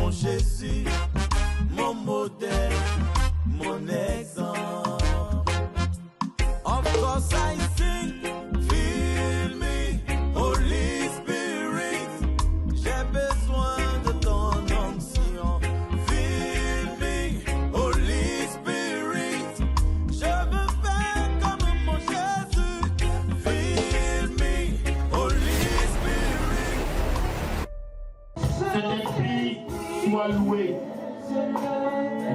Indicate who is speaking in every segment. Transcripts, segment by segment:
Speaker 1: mon Jésus, mon modèle, mon exemple. Of course I sing, fill me, Holy Spirit. J'ai besoin de ton onction. Fill me, Holy Spirit. Je veux faire comme mon Jésus. Fill me, Holy Spirit.
Speaker 2: Saint-Esprit, sois loué.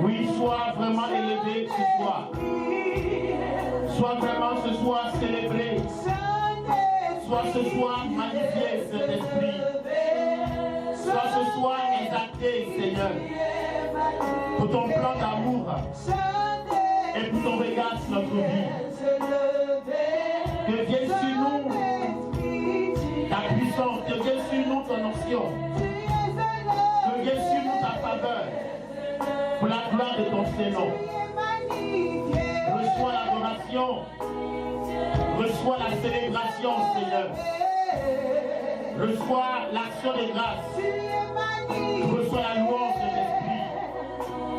Speaker 2: Oui, sois vraiment élevé ce soir. Sois vraiment ce soir célébré. Sois ce soir magnifié, Saint-Esprit. Sois ce soir exalté, Seigneur, pour ton plan d'amour et pour ton regard sur notre vie. Que vienne sur nous ta puissance, que vienne sur nous ton onction, que vienne sur nous ta faveur, pour la gloire de ton Saint-Nom. Reçois l'adoration, reçois la célébration, Seigneur. Reçois l'action de grâce, reçois la louange de l'Esprit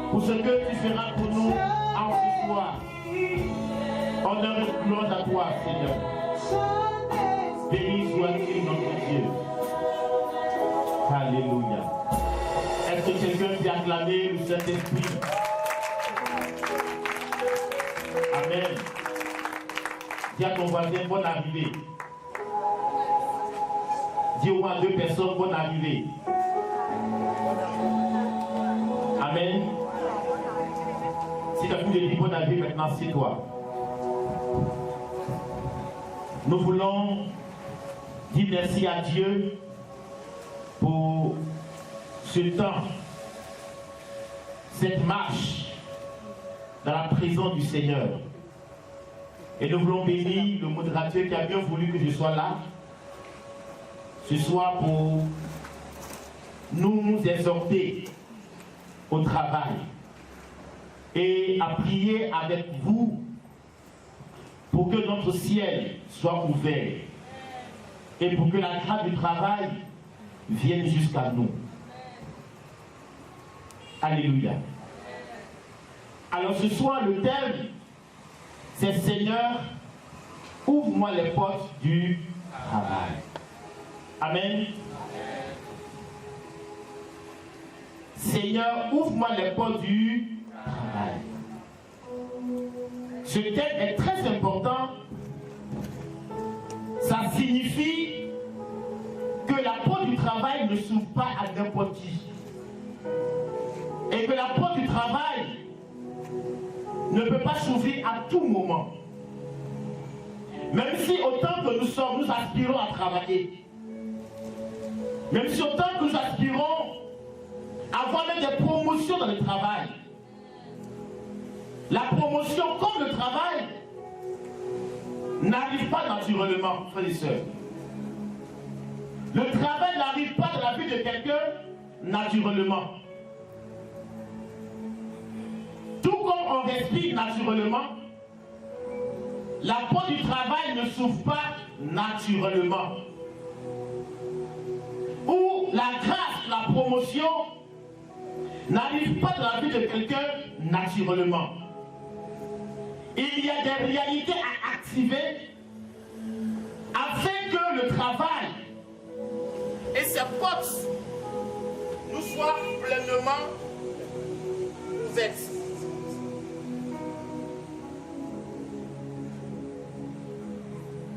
Speaker 2: pour ce que tu feras pour nous en ce soir. Honneur et gloire à toi, Seigneur. Béni soit-il notre Dieu. Alléluia. Est-ce que quelqu'un peut acclamer le Saint-Esprit? Amen. Dis à ton voisin, bonne arrivée. Dis au moins à 2 personnes, bonne arrivée. Amen. Si tu as pu dire bonne arrivée, maintenant c'est toi. Nous voulons dire merci à Dieu pour ce temps, cette marche dans la présence du Seigneur. Et nous voulons bénir le modérateur qui a bien voulu que je sois là ce soir pour nous exhorter au travail et à prier avec vous pour que notre ciel soit ouvert et pour que la grâce du travail vienne jusqu'à nous. Alléluia. Alors ce soir, le thème, c'est Seigneur, ouvre-moi les portes du travail. Amen. Seigneur, ouvre-moi les portes du travail. Ce thème est très important. Ça signifie que la porte du travail ne s'ouvre pas à n'importe qui. Et que la porte du travail ne peut pas s'ouvrir à tout moment. Même si autant que nous sommes, nous aspirons à travailler. Même si autant que nous aspirons à avoir même des promotions dans le travail. La promotion comme le travail n'arrive pas naturellement, frères et sœurs. Le travail n'arrive pas dans la vie de quelqu'un naturellement. Tout comme on respire naturellement, la porte du travail ne s'ouvre pas naturellement. Ou la grâce, la promotion n'arrive pas dans la vie de quelqu'un naturellement. Il y a des réalités à activer afin que le travail et ses portes nous soient pleinement ouvertes.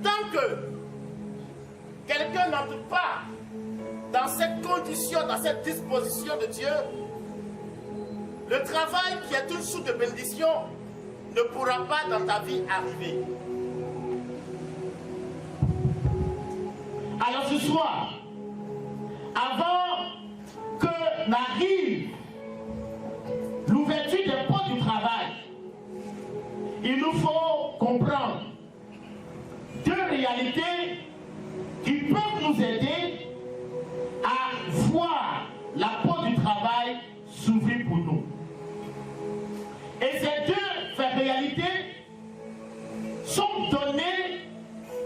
Speaker 2: Tant que quelqu'un n'entre pas dans cette condition, dans cette disposition de Dieu, le travail qui est une source de bénédiction ne pourra pas dans ta vie arriver. Alors ce soir, avant que n'arrive l'ouverture des portes du travail, il nous faut comprendre 2 réalités qui peuvent nous aider à voir la porte du travail s'ouvrir pour nous. Et ces 2 réalités sont données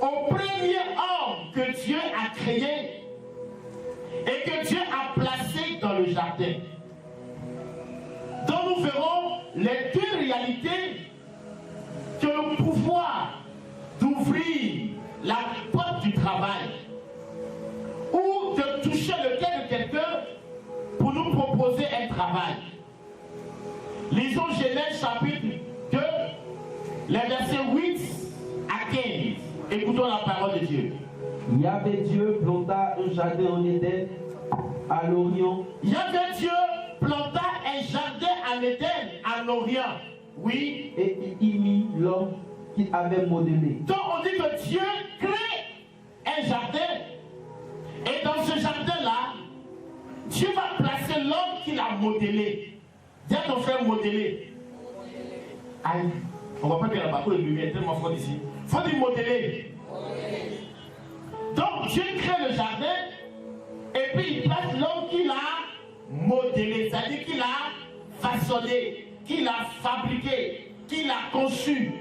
Speaker 2: au premier homme que Dieu a créé et que Dieu a placé dans le jardin. dont nous verrons les deux réalités que le pouvoir d'ouvrir la porte du travail ou de toucher le cœur de quelqu'un pour nous proposer un travail. Lisons Genèse chapitre 2, les versets 8 à 15. Écoutons la parole de Dieu.
Speaker 3: Yahvé Dieu planta un jardin en Éden à l'Orient.
Speaker 2: Yahvé Dieu planta un jardin en Éden à l'Orient. Oui.
Speaker 3: Et il y mit l'homme qu'il avait modelé.
Speaker 2: Donc on dit que Dieu crée un jardin. Et dans ce jardin-là, Dieu va placer l'homme qu'il a modélé. Dis à ton frère modeler. Aïe, on ne va pas dire là-bas, il est tellement fort ici. Il faut dire modeler. Donc Dieu crée le jardin et puis il place l'homme qu'il a modélé, c'est-à-dire qu'il a façonné, qu'il a fabriqué, qu'il a conçu.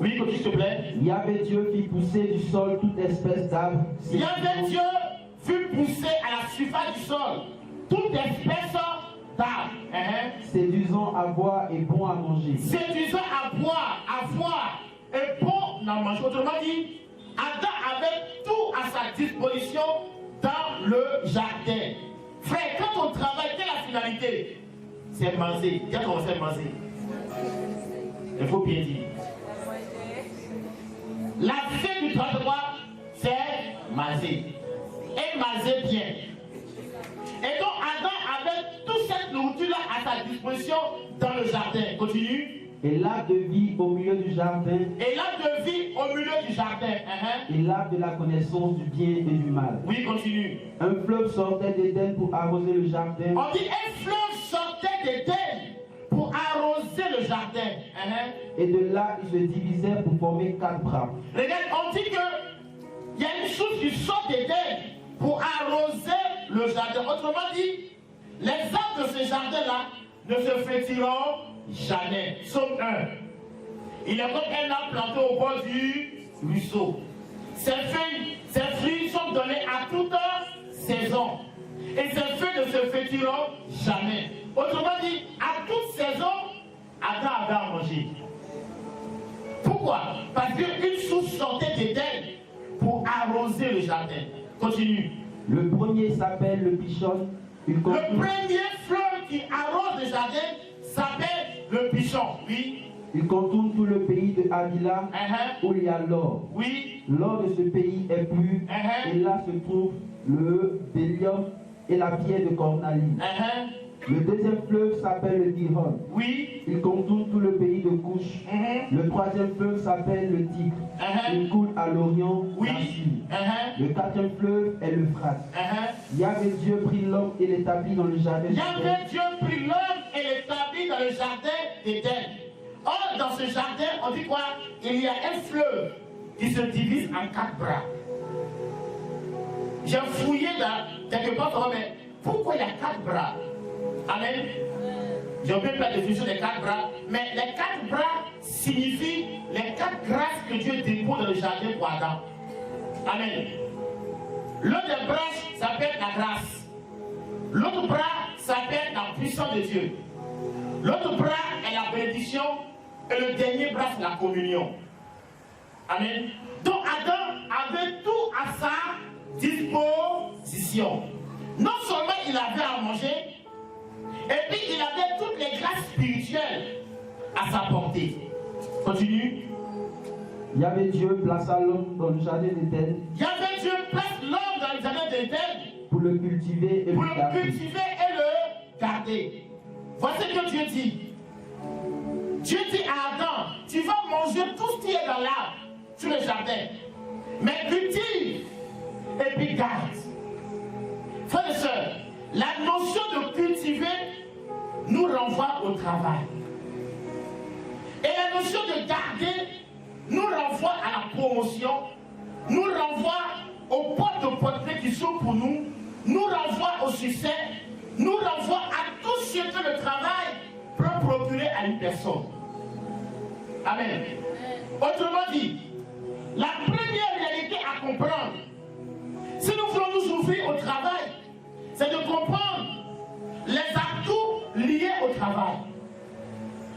Speaker 2: Oui, continue s'il te plaît.
Speaker 3: Yahvé Dieu fit pousser du sol toute espèce d'arbre.
Speaker 2: Yahvé Dieu fit pousser à la surface du sol toute espèce d'arbre.
Speaker 3: Séduisant à boire et bon à manger.
Speaker 2: Séduisant à boire et bon à manger. Autrement dit, Adam avait tout à sa disposition dans le jardin. Frère, quand on travaille, quelle est la finalité? C'est manger. Qu'est-ce qu'on fait manger? Il faut bien dire. La fin du travail, c'est manger. Et manger bien. Et donc Adam avait toute cette nourriture-là à sa disposition dans le jardin. Continue.
Speaker 3: Et l'arbre de vie au milieu du jardin.
Speaker 2: Et l'arbre de vie au milieu du jardin.
Speaker 3: Et l'arbre de la connaissance du bien et du mal.
Speaker 2: Oui, continue.
Speaker 3: Un fleuve sortait d'Éden pour arroser le jardin.
Speaker 2: On dit un fleuve sortait d'Éden pour arroser le jardin.
Speaker 3: Et de là, il se divisait pour former 4 bras.
Speaker 2: Regarde, on dit que il y a une source qui sort d'Éden pour arroser le jardin. Autrement dit, les arbres de ce jardin-là ne se flétiront jamais. Sauf un. Il est comme un arbre planté au bord du ruisseau. Ses feuilles, ses fruits sont donnés à toute saison. Et ses feuilles ne se flétiront jamais. Autrement dit, à toute saison, Adam avait à manger. Pourquoi? Parce qu'une source sortait d'Éden pour arroser le jardin. Continue.
Speaker 3: Le premier s'appelle le pichon.
Speaker 2: Le premier fleuve qui arrose le jardin s'appelle le pichon. Oui.
Speaker 3: Il contourne tout le pays de Havila où il y a l'or.
Speaker 2: Oui.
Speaker 3: L'or de ce pays est pur. Et là se trouve le bélium et la pierre de cornalie. Le deuxième fleuve s'appelle le Gihon.
Speaker 2: Oui.
Speaker 3: Il contourne tout le pays de Couche. Le troisième fleuve s'appelle le Tigre. Il coule à l'Orient,
Speaker 2: oui.
Speaker 3: Le quatrième fleuve est l'Euphrate. Yahvé Dieu prit l'homme et l'établit dans le jardin.
Speaker 2: Yahvé Dieu prit l'homme et l'établit dans le jardin d'Éden. Or, dans ce jardin, on dit quoi? Il y a un fleuve qui se divise en 4 bras. J'ai fouillé là, quelque part, mais pourquoi il y a 4 bras? Amen. J'ai oublié la définition des 4 bras, mais les 4 bras signifient les 4 grâces que Dieu dépose dans le jardin pour Adam. Amen. L'un des bras s'appelle la grâce. L'autre bras s'appelle la puissance de Dieu. L'autre bras est la bénédiction. Et le dernier bras, c'est la communion. Amen. Donc Adam avait tout à sa disposition. Non seulement il avait à manger, et puis il avait toutes les grâces spirituelles à sa portée. Continue.
Speaker 3: Yahvé Dieu plaça l'homme dans le jardin d'Éden.
Speaker 2: Yahvé Dieu place l'homme dans le jardin d'Éden
Speaker 3: pour le cultiver et
Speaker 2: pour
Speaker 3: le
Speaker 2: le
Speaker 3: garder.
Speaker 2: cultiver et le garder. Voici ce que Dieu dit. Dieu dit à Adam, tu vas manger tout ce qui est dans l'arbre, sur le jardin. Mais cultive et puis garde. Frères et sœurs, la notion de cultiver nous renvoie au travail. Et la notion de garder nous renvoie à la promotion, nous renvoie aux portes de portrait qui sont pour nous, nous renvoie au succès, nous renvoie à tout ce que le travail peut procurer à une personne. Amen. Autrement dit, la première réalité à comprendre, si nous voulons nous ouvrir au travail, c'est de comprendre les atouts liés au travail. travail.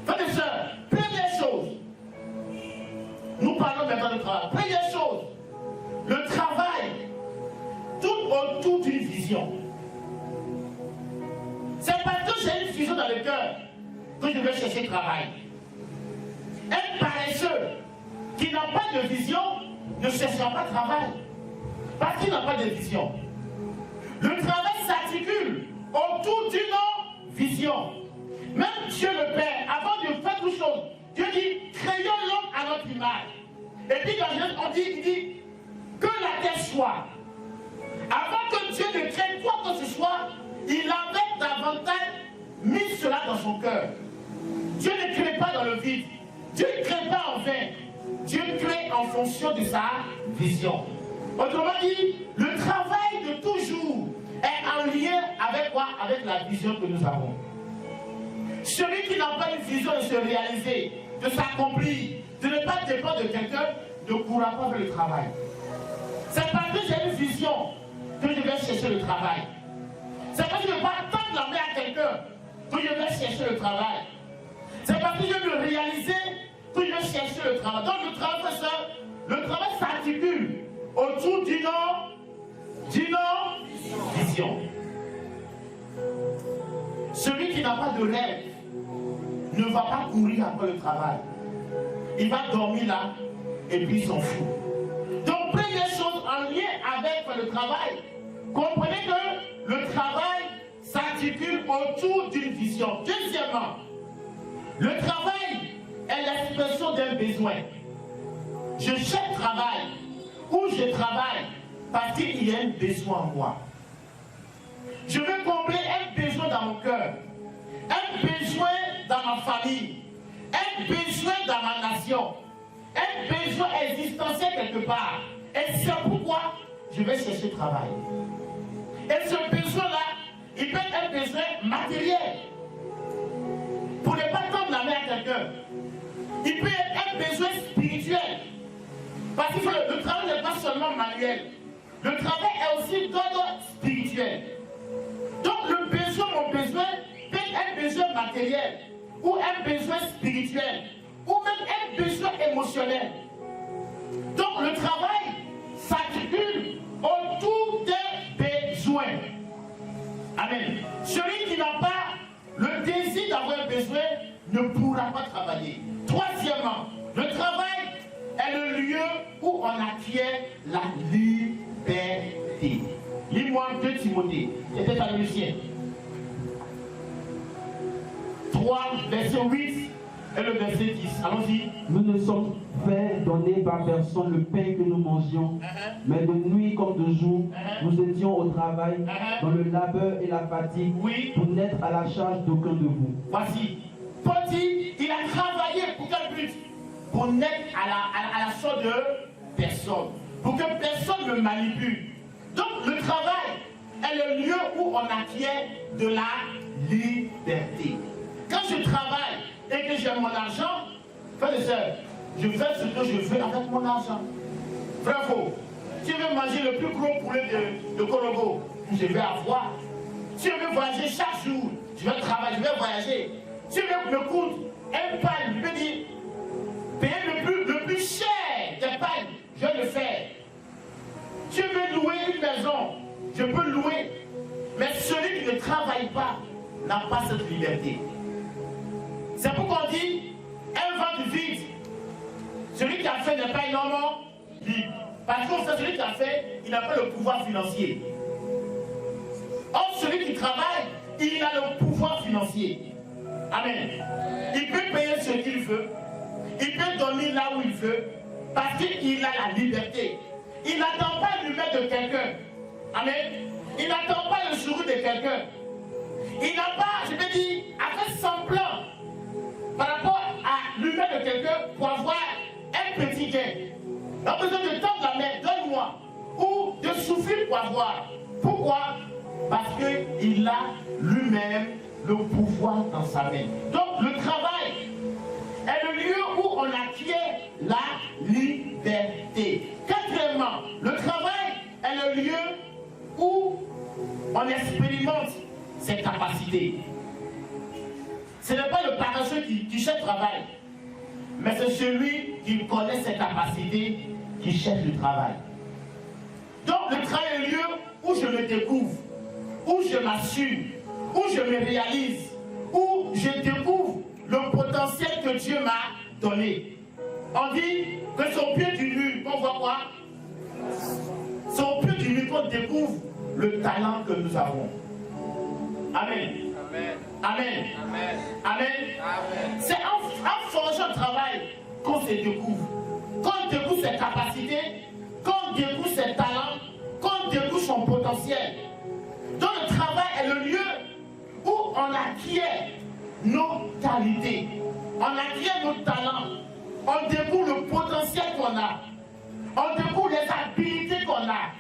Speaker 2: Frères et sœurs, première chose, nous parlons maintenant de travail. Première chose, le travail, tout autour d'une vision. C'est parce que j'ai une vision dans le cœur que je vais chercher travail. Un paresseux qui n'a pas de vision ne cherchera pas de travail. Parce qu'il n'a pas de vision. Le travail s'articule autour d'une vision. Même Dieu le Père, avant de faire toute chose, Dieu dit, créons l'homme à notre image. Et puis dans Genèse, il dit, que la terre soit. Avant que Dieu ne crée quoi que ce soit, il avait davantage mis cela dans son cœur. Dieu ne crée pas dans le vide. Dieu ne crée pas en vain. Dieu crée en fonction de sa vision. Autrement dit, le travail de toujours est en lien avec quoi? Avec la vision que nous avons. Celui qui n'a pas une vision de se réaliser, de s'accomplir, de ne pas dépendre de quelqu'un, ne courra pas vers le travail. C'est parce que j'ai une vision que je vais chercher le travail. C'est parce que je ne vais pas tendre la main à quelqu'un que je vais chercher le travail. C'est parce que je veux me réaliser que je vais chercher le travail. Donc le travail s'articule autour d'une vision. Celui qui n'a pas de rêve ne va pas courir après le travail. Il va dormir là et puis il s'en fout. Donc première chose en lien avec le travail, comprenez que le travail s'articule autour d'une vision. Deuxièmement, le travail est l'expression d'un besoin. Je cherche travail ou je travaille parce qu'il y a un besoin en moi. Je veux combler un besoin dans mon cœur, un besoin dans ma famille, un besoin dans ma nation, un besoin existentiel quelque part. Et c'est pourquoi je vais chercher travail. Et ce besoin-là, il peut être un besoin matériel. Pour ne pas tendre la main à quelqu'un. Il peut être un besoin spirituel. Parce que le travail n'est pas seulement manuel. Le travail est aussi d'ordre spirituel. Donc mon besoin peut être un besoin matériel, ou un besoin spirituel, ou même un besoin émotionnel. Donc le travail s'articule autour des besoins. Amen. Celui qui n'a pas le désir d'avoir un besoin ne pourra pas travailler. Troisièmement, le travail est le lieu où on acquiert la liberté. Lis-moi 2 Timothée, c'était pas le sien. 3, verset 8 et le verset 10. Allons-y.
Speaker 3: Nous ne sommes fait donner par personne le pain que nous mangions, mais de nuit comme de jour, nous étions au travail, dans le labeur et la fatigue, pour n'être à la charge d'aucun de vous.
Speaker 2: Voici. Paul dit, il a travaillé pour quel but? Pour n'être à la sorte de personne. Pour que personne ne manipule. Donc le travail est le lieu où on acquiert de la liberté. Quand je travaille et que j'ai mon argent, frères et sœurs, je fais ce que je veux avec mon argent. Frère faux, tu veux manger le plus gros poulet de Korogo, je vais avoir. Tu veux voyager chaque jour, je vais travailler, je vais voyager. Tu veux me coûte un pain, je vais dire, payer le plus cher des pains, je vais le faire. Tu veux louer une maison, je peux louer. Mais celui qui ne travaille pas n'a pas cette liberté. C'est pourquoi on dit, un ventre vide. Celui qui a fait n'est pas énormément libre. Parce que celui qui a fait, il n'a pas le pouvoir financier. Or, celui qui travaille, il a le pouvoir financier. Amen. Il peut payer ce qu'il veut. Il peut dormir là où il veut. Parce qu'il a la liberté. Il n'attend pas l'humain de quelqu'un. Amen. Il n'attend pas le sourire de quelqu'un. Il n'a pas, je vais dire, fait semblant par rapport à l'humain de quelqu'un pour avoir un petit gain. Il a besoin de tendre la main, donne-moi. Ou de souffrir pour avoir. Pourquoi? Parce qu'il a lui-même le pouvoir dans sa main. Donc le travail est le lieu où on acquiert la liberté. Quatrièmement, le travail est le lieu où on expérimente ses capacités. Ce n'est pas le paresseux qui cherche le travail, mais c'est celui qui connaît ses capacités qui cherche le travail. Donc le travail est le lieu où je me découvre, où je m'assure, où je me réalise, où je découvre le potentiel que Dieu m'a donné. On dit que c'est au pied du mur qu'on voit quoi? C'est au pied du mur qu'on découvre le talent que nous avons. Amen. Amen. Amen. Amen. Amen. C'est en forgeant le travail qu'on se découvre. Qu'on découvre ses capacités, qu'on découvre ses talents, qu'on découvre son potentiel. Donc le travail est le lieu où on acquiert nos qualités, on acquiert nos talents, on découvre le potentiel qu'on a, on découvre les habilités qu'on a,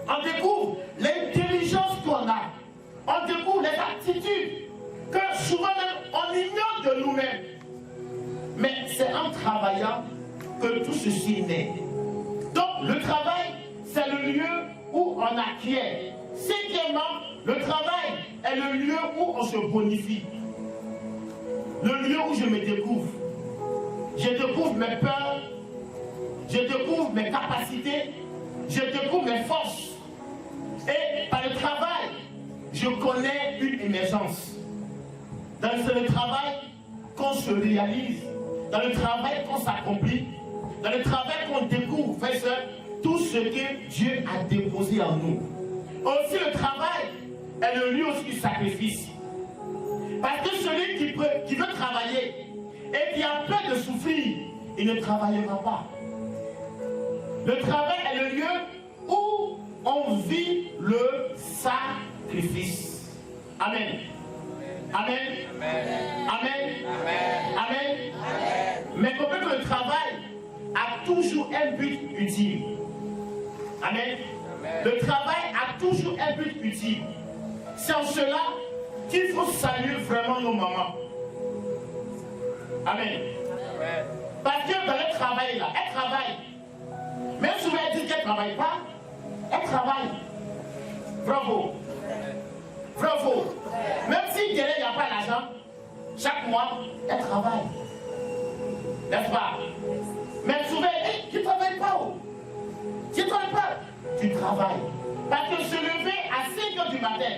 Speaker 2: on découvre l'intelligence qu'on a, on découvre les attitudes que souvent même on ignore de nous-mêmes. Mais c'est en travaillant que tout ceci naît. Donc le travail, c'est le lieu où on acquiert. Cinquièmement, le travail est le lieu où on se bonifie. Le lieu où je me découvre. Je découvre mes peurs, je découvre mes capacités, je découvre mes forces. Et par le travail, je connais une émergence. Dans le travail qu'on se réalise, dans le travail qu'on s'accomplit, dans le travail qu'on découvre, frères et sœurs, tout ce que Dieu a déposé en nous. Aussi le travail est le lieu aussi du sacrifice. Parce que celui qui veut travailler et qui a peur de souffrir, il ne travaillera pas. Le travail est le lieu où on vit le sacrifice. Amen. Amen. Amen. Amen. Amen. Mais comprenez que le travail a toujours un but utile. Amen. Le travail a toujours un but utile. C'est en cela qu'il faut saluer vraiment nos mamans. Amen. Parce que dans le travail là, elles travaillent. Même souvent elles disent qu'elles ne travaillent pas, elles travaillent. Bravo. Bravo. Même si derrière il n'y a pas d'argent, chaque mois, elles travaillent. N'est-ce pas? Mais souvent, tu ne travailles pas. Tu ne travailles pas. Tu travailles. Parce que se lever à 5 h du matin,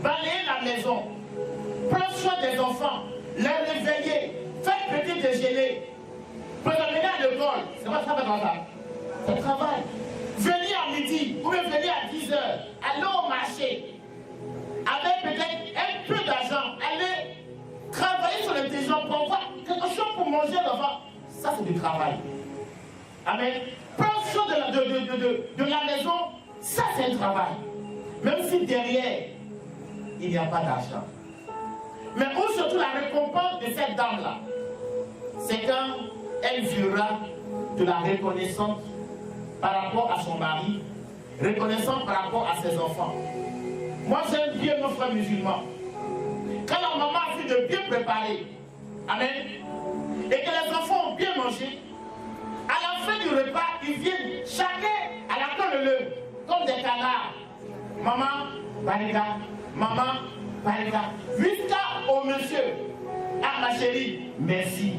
Speaker 2: balayer la maison, prendre soin des enfants, les réveiller, faire petit déjeuner, pour les amener à l'école, c'est pas ça, c'est travail. Venir à midi, ou bien venir à 10 h, aller au marché, avec peut-être un peu d'argent, aller travailler sur l'intelligence pour avoir quelque chose pour manger l'enfant. Ça, c'est du travail. Amen. Prendre soin de la maison, ça, c'est un travail. Même si derrière, il n'y a pas d'argent. Mais où surtout la récompense de cette dame-là, c'est quand elle verra de la reconnaissance par rapport à son mari, reconnaissance par rapport à ses enfants. Moi, j'aime bien nos frères musulmans. Quand la maman a fait de bien préparer, amen, et que les enfants ont bien mangé, à la fin du repas, ils viennent chacun à la queue leu, comme des canards. Maman, barika, maman, barika. Jusqu'au monsieur, ah ma chérie, merci.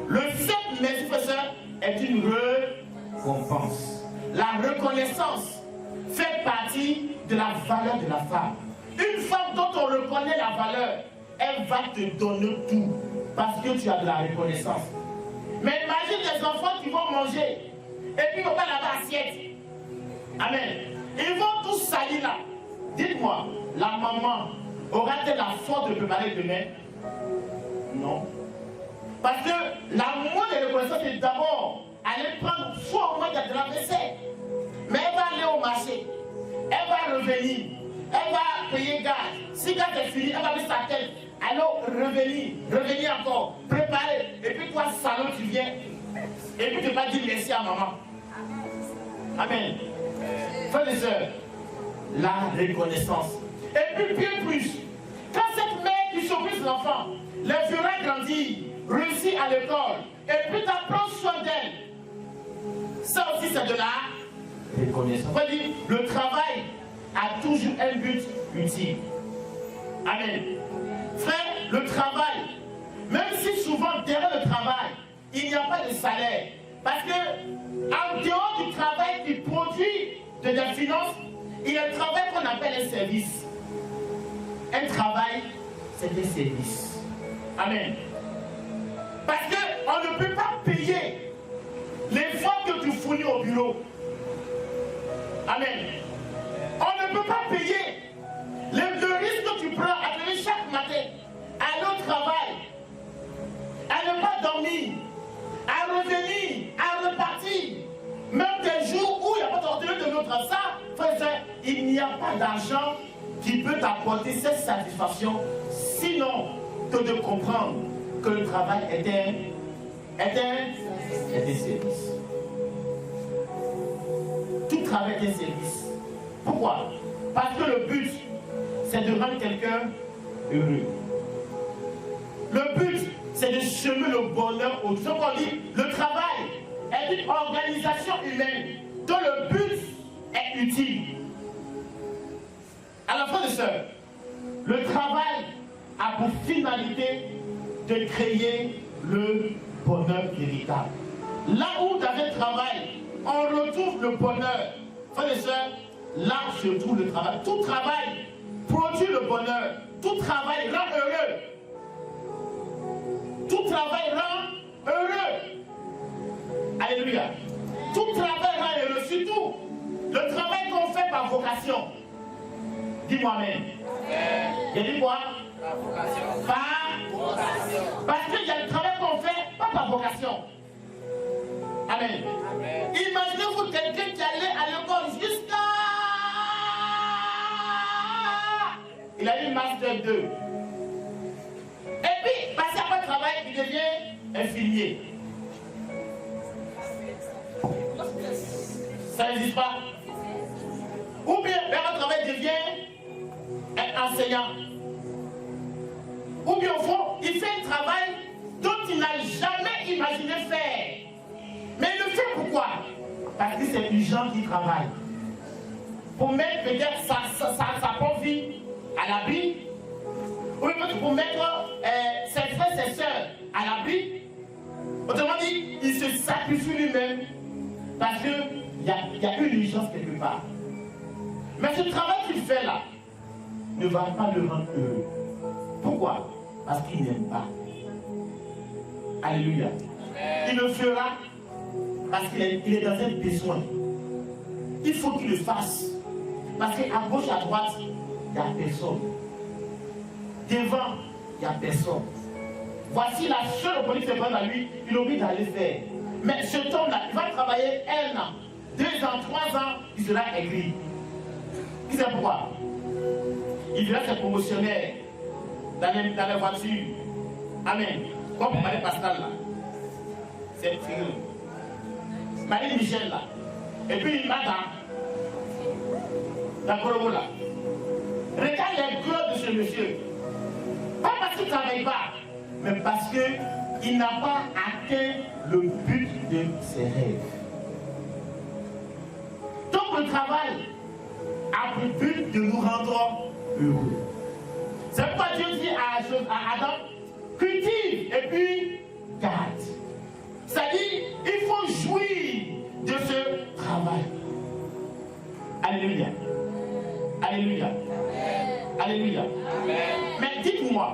Speaker 2: Le simple merci, frère, est une récompense. La reconnaissance fait partie de la valeur de la femme. Une femme dont on reconnaît la valeur, elle va te donner tout parce que tu as de la reconnaissance. Mais imagine des enfants qui vont manger et puis ils vont pas laver l'assiette. Amen. Ils vont tous salir là. Dites-moi, la maman aura-t-elle la force de préparer demain? Non. Parce que la moindre reconnaissance, c'est d'abord aller prendre soit au moins de la vaisselle. Mais elle va aller au marché. Elle va revenir. Elle va payer gaz. Si gaz est fini, elle va mettre sa tête. Alors revenir encore, préparer. Et puis toi, salon, tu viens. Et puis tu vas dire merci à maman. Amen. Frères et sœurs, la reconnaissance. Et puis bien plus, quand cette mère qui s'occupe de l'enfant, les verra grandir, réussir à l'école, et puis tu prends soin d'elle. Ça aussi, c'est de la reconnaissance. On va dire, le travail a toujours un but utile. Amen. Frère, le travail il n'y a pas de salaire. Parce que, en dehors du travail qui produit de la finance, il y a un travail qu'on appelle un service. Un travail, c'est un service. Amen. Parce qu'on ne peut pas payer l'effort que tu fournis au bureau. Amen. On ne peut pas payer le risque que tu prends à te lever chaque matin, à aller au travail, à ne pas dormir, à revenir, à repartir. Même des jours où il n'y a pas d'ordre de notre ça, il n'y a pas d'argent qui peut t'apporter cette satisfaction, sinon que de comprendre que le travail est un service. Tout travail est un service. Pourquoi? Parce que le but, c'est de rendre quelqu'un heureux. Le but, c'est de semer le bonheur au. Ce qu'on dit, le travail est une organisation humaine dont le but est utile. Alors, frères et sœurs, le travail a pour finalité de créer le bonheur véritable. Là où dans un travail, on retrouve le bonheur, frères et sœurs, là se trouve le travail. Tout travail produit le bonheur. Tout travail rend heureux. Tout travail rend heureux. Alléluia. Tout travail rend heureux. Surtout le travail qu'on fait par vocation. Dis-moi même. J'ai dit quoi? Par vocation. Par vocation. Parce qu'il y a le travail qu'on fait pas par vocation. Amen. Amen. Imaginez-vous quelqu'un qui allait à l'école jusqu'à... Il a eu Master 2. Et puis, passé après le travail, il devient infirmier. Ça n'existe pas. Ou bien, après le travail, il devient un enseignant. Ou bien, au fond, il fait un travail dont il n'a jamais imaginé faire. Mais il le fait pourquoi? Parce que c'est des gens qui travaillent. Pour mettre peut-être sa propre vie à l'abri, ou peut-être pour mettre ses frères et ses sœurs à l'abri. Autrement dit, il se sacrifie lui-même parce qu'il y a une urgence quelque part. Mais ce travail qu'il fait là ne va pas le rendre heureux. Pourquoi? Parce qu'il n'aime pas. Alléluia. Il le fera parce qu'il est dans un besoin. Il faut qu'il le fasse. Parce qu'à gauche, à droite, il n'y a personne. Devant, il n'y a personne. Voici la seule opportunité qui se donne à lui, il oublie d'aller faire. Mais ce homme-là, il va travailler 1 an, 2 ans, 3 ans, il sera aigri. Qui sait pourquoi? Il verra ses promotionnaires dans les voitures. Amen. Comme Marie Pascal là. C'est terrible. Marie Michel là. Et puis il m'a dans Colomo là. Regarde les gloires de ce monsieur. Pas parce qu'il ne travaille pas, mais parce qu'il n'a pas atteint le but de ses rêves. Donc le travail a pour but de nous rendre heureux. C'est pourquoi Dieu dit à Adam, cultive et puis garde. C'est-à-dire, il faut jouir de ce travail. Alléluia. Alléluia. Alléluia. Mais dites-moi,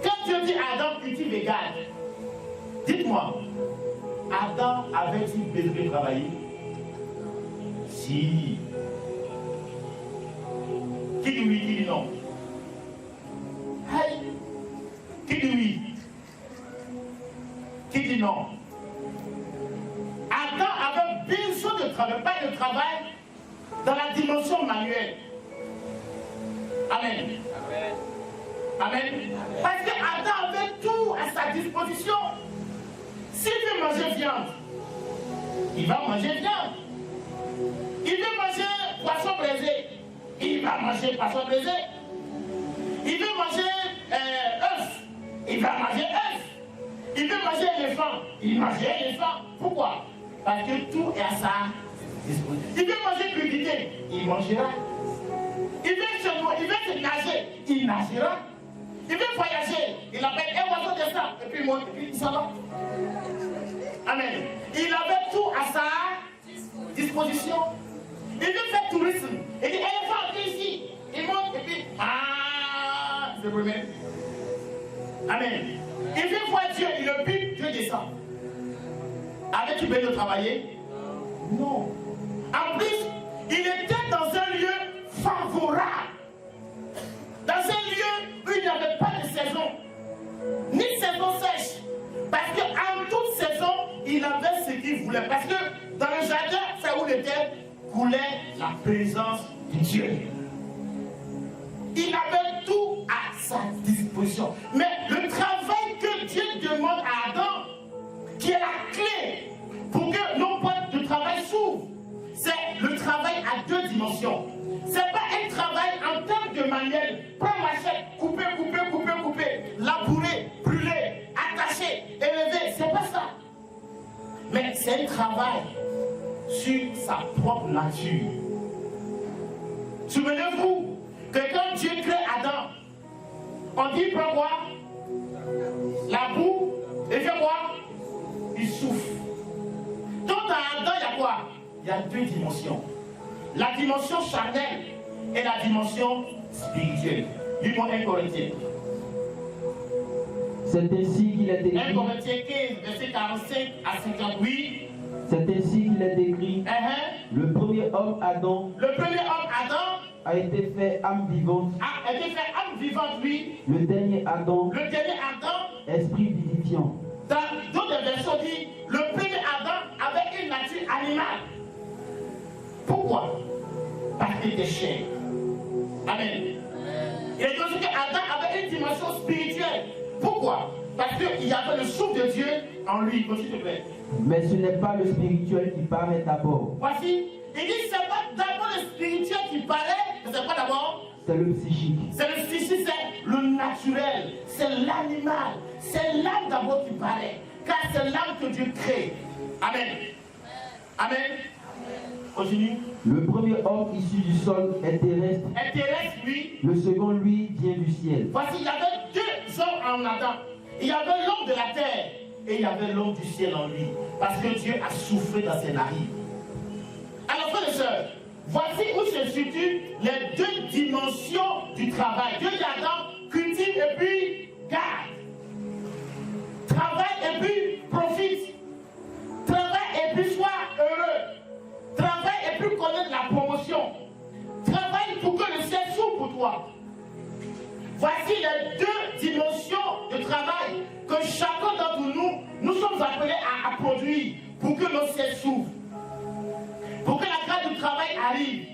Speaker 2: quand Dieu dit à Adam, cultive et garde, dites-moi, Adam avait-il besoin de travailler? Si. Qui dit oui, qui dit non? Hey. Qui dit oui? Qui dit non? Adam avait besoin de travail, pas de travail dans la dimension manuelle. Amen. Amen. Parce que Adam avait tout à sa disposition. S'il veut manger viande, il va manger viande. Il veut manger poisson braisé, il va manger poisson braisé. Il veut manger œuf, il va manger œuf. Il veut manger éléphant, il mange éléphant. Pourquoi? Parce que tout est à sa disposition. Il veut manger crudité, il mangera. Il veut se nager, il nagera. Il veut voyager. Il appelle un oiseau de ça. Et puis il monte. Et puis il s'en va. Amen. Il avait tout à sa disposition. Il veut faire tourisme. Il dit, éléphant, viens ici. Il monte et puis, c'est le même. Amen. Il veut voir Dieu, il le pique, Dieu descend. Avait-tu besoin de travailler? Non. En plus, il était dans un lieu favorable. Dans un lieu où il n'y avait pas de saison, ni saison sèche. Parce qu'en toute saison, il avait ce qu'il voulait. Parce que dans le jardin, c'est où il était, coulait la présence de Dieu. Il avait tout à sa disposition. Mais le travail que Dieu demande à Adam, qui est la clé pour que nos portes de travail s'ouvrent, c'est le travail à deux dimensions. Ce n'est pas un travail en termes de manuel. Prends machette, couper, labourer, brûler, attacher, élever. C'est pas ça. Mais c'est un travail sur sa propre nature. Souvenez-vous que quand Dieu crée Adam, on dit prends quoi? La boue, et fait quoi? Il souffle. Donc dans Adam, il y a quoi? Il y a deux dimensions. La dimension charnelle et la dimension spirituelle. Lis-moi 1 Corinthiens.
Speaker 3: C'est ainsi qu'il est écrit.
Speaker 2: 1 Corinthiens 15, verset 45 à 58.
Speaker 3: C'est ainsi qu'il est écrit. Le premier homme Adam.
Speaker 2: Le premier homme Adam
Speaker 3: a été fait âme vivante.
Speaker 2: A été fait âme vivante, oui.
Speaker 3: Le dernier Adam.
Speaker 2: Le dernier Adam.
Speaker 3: Esprit vivifiant.
Speaker 2: Dans d'autres versions dit, le premier Adam avait une nature animale. Pourquoi? Parce qu'il était chair. Amen. Et donc Adam avait une dimension spirituelle. Pourquoi? Parce qu'il y avait le souffle de Dieu en lui. S'il te plaît.
Speaker 3: Mais ce n'est pas le spirituel qui paraît d'abord.
Speaker 2: Voici, il dit c'est pas d'abord le spirituel qui paraît, mais c'est pas d'abord.
Speaker 3: C'est le psychique.
Speaker 2: C'est le psychique, c'est le naturel, c'est l'animal, c'est l'âme d'abord qui paraît, car c'est l'âme que Dieu crée. Amen. Amen. Continue.
Speaker 3: Le premier homme issu du sol est terrestre.
Speaker 2: Est terrestre, oui.
Speaker 3: Le second, lui, vient du ciel.
Speaker 2: Voici, il y avait deux hommes en Adam. Il y avait l'homme de la terre et il y avait l'homme du ciel en lui. Parce que Dieu a soufflé dans ses narines. Alors, frères et sœurs, voici où se situent les deux dimensions du travail. Dieu dit à Adam, cultive et puis garde. Travaille et puis profite. Travaille et puis sois heureux. Travaille et puis connaître la promotion. Travaille pour que le ciel s'ouvre pour toi. Voici les deux dimensions de travail que chacun d'entre nous sommes appelés à produire pour que nos ciels s'ouvrent. Pour que la grâce du travail arrive.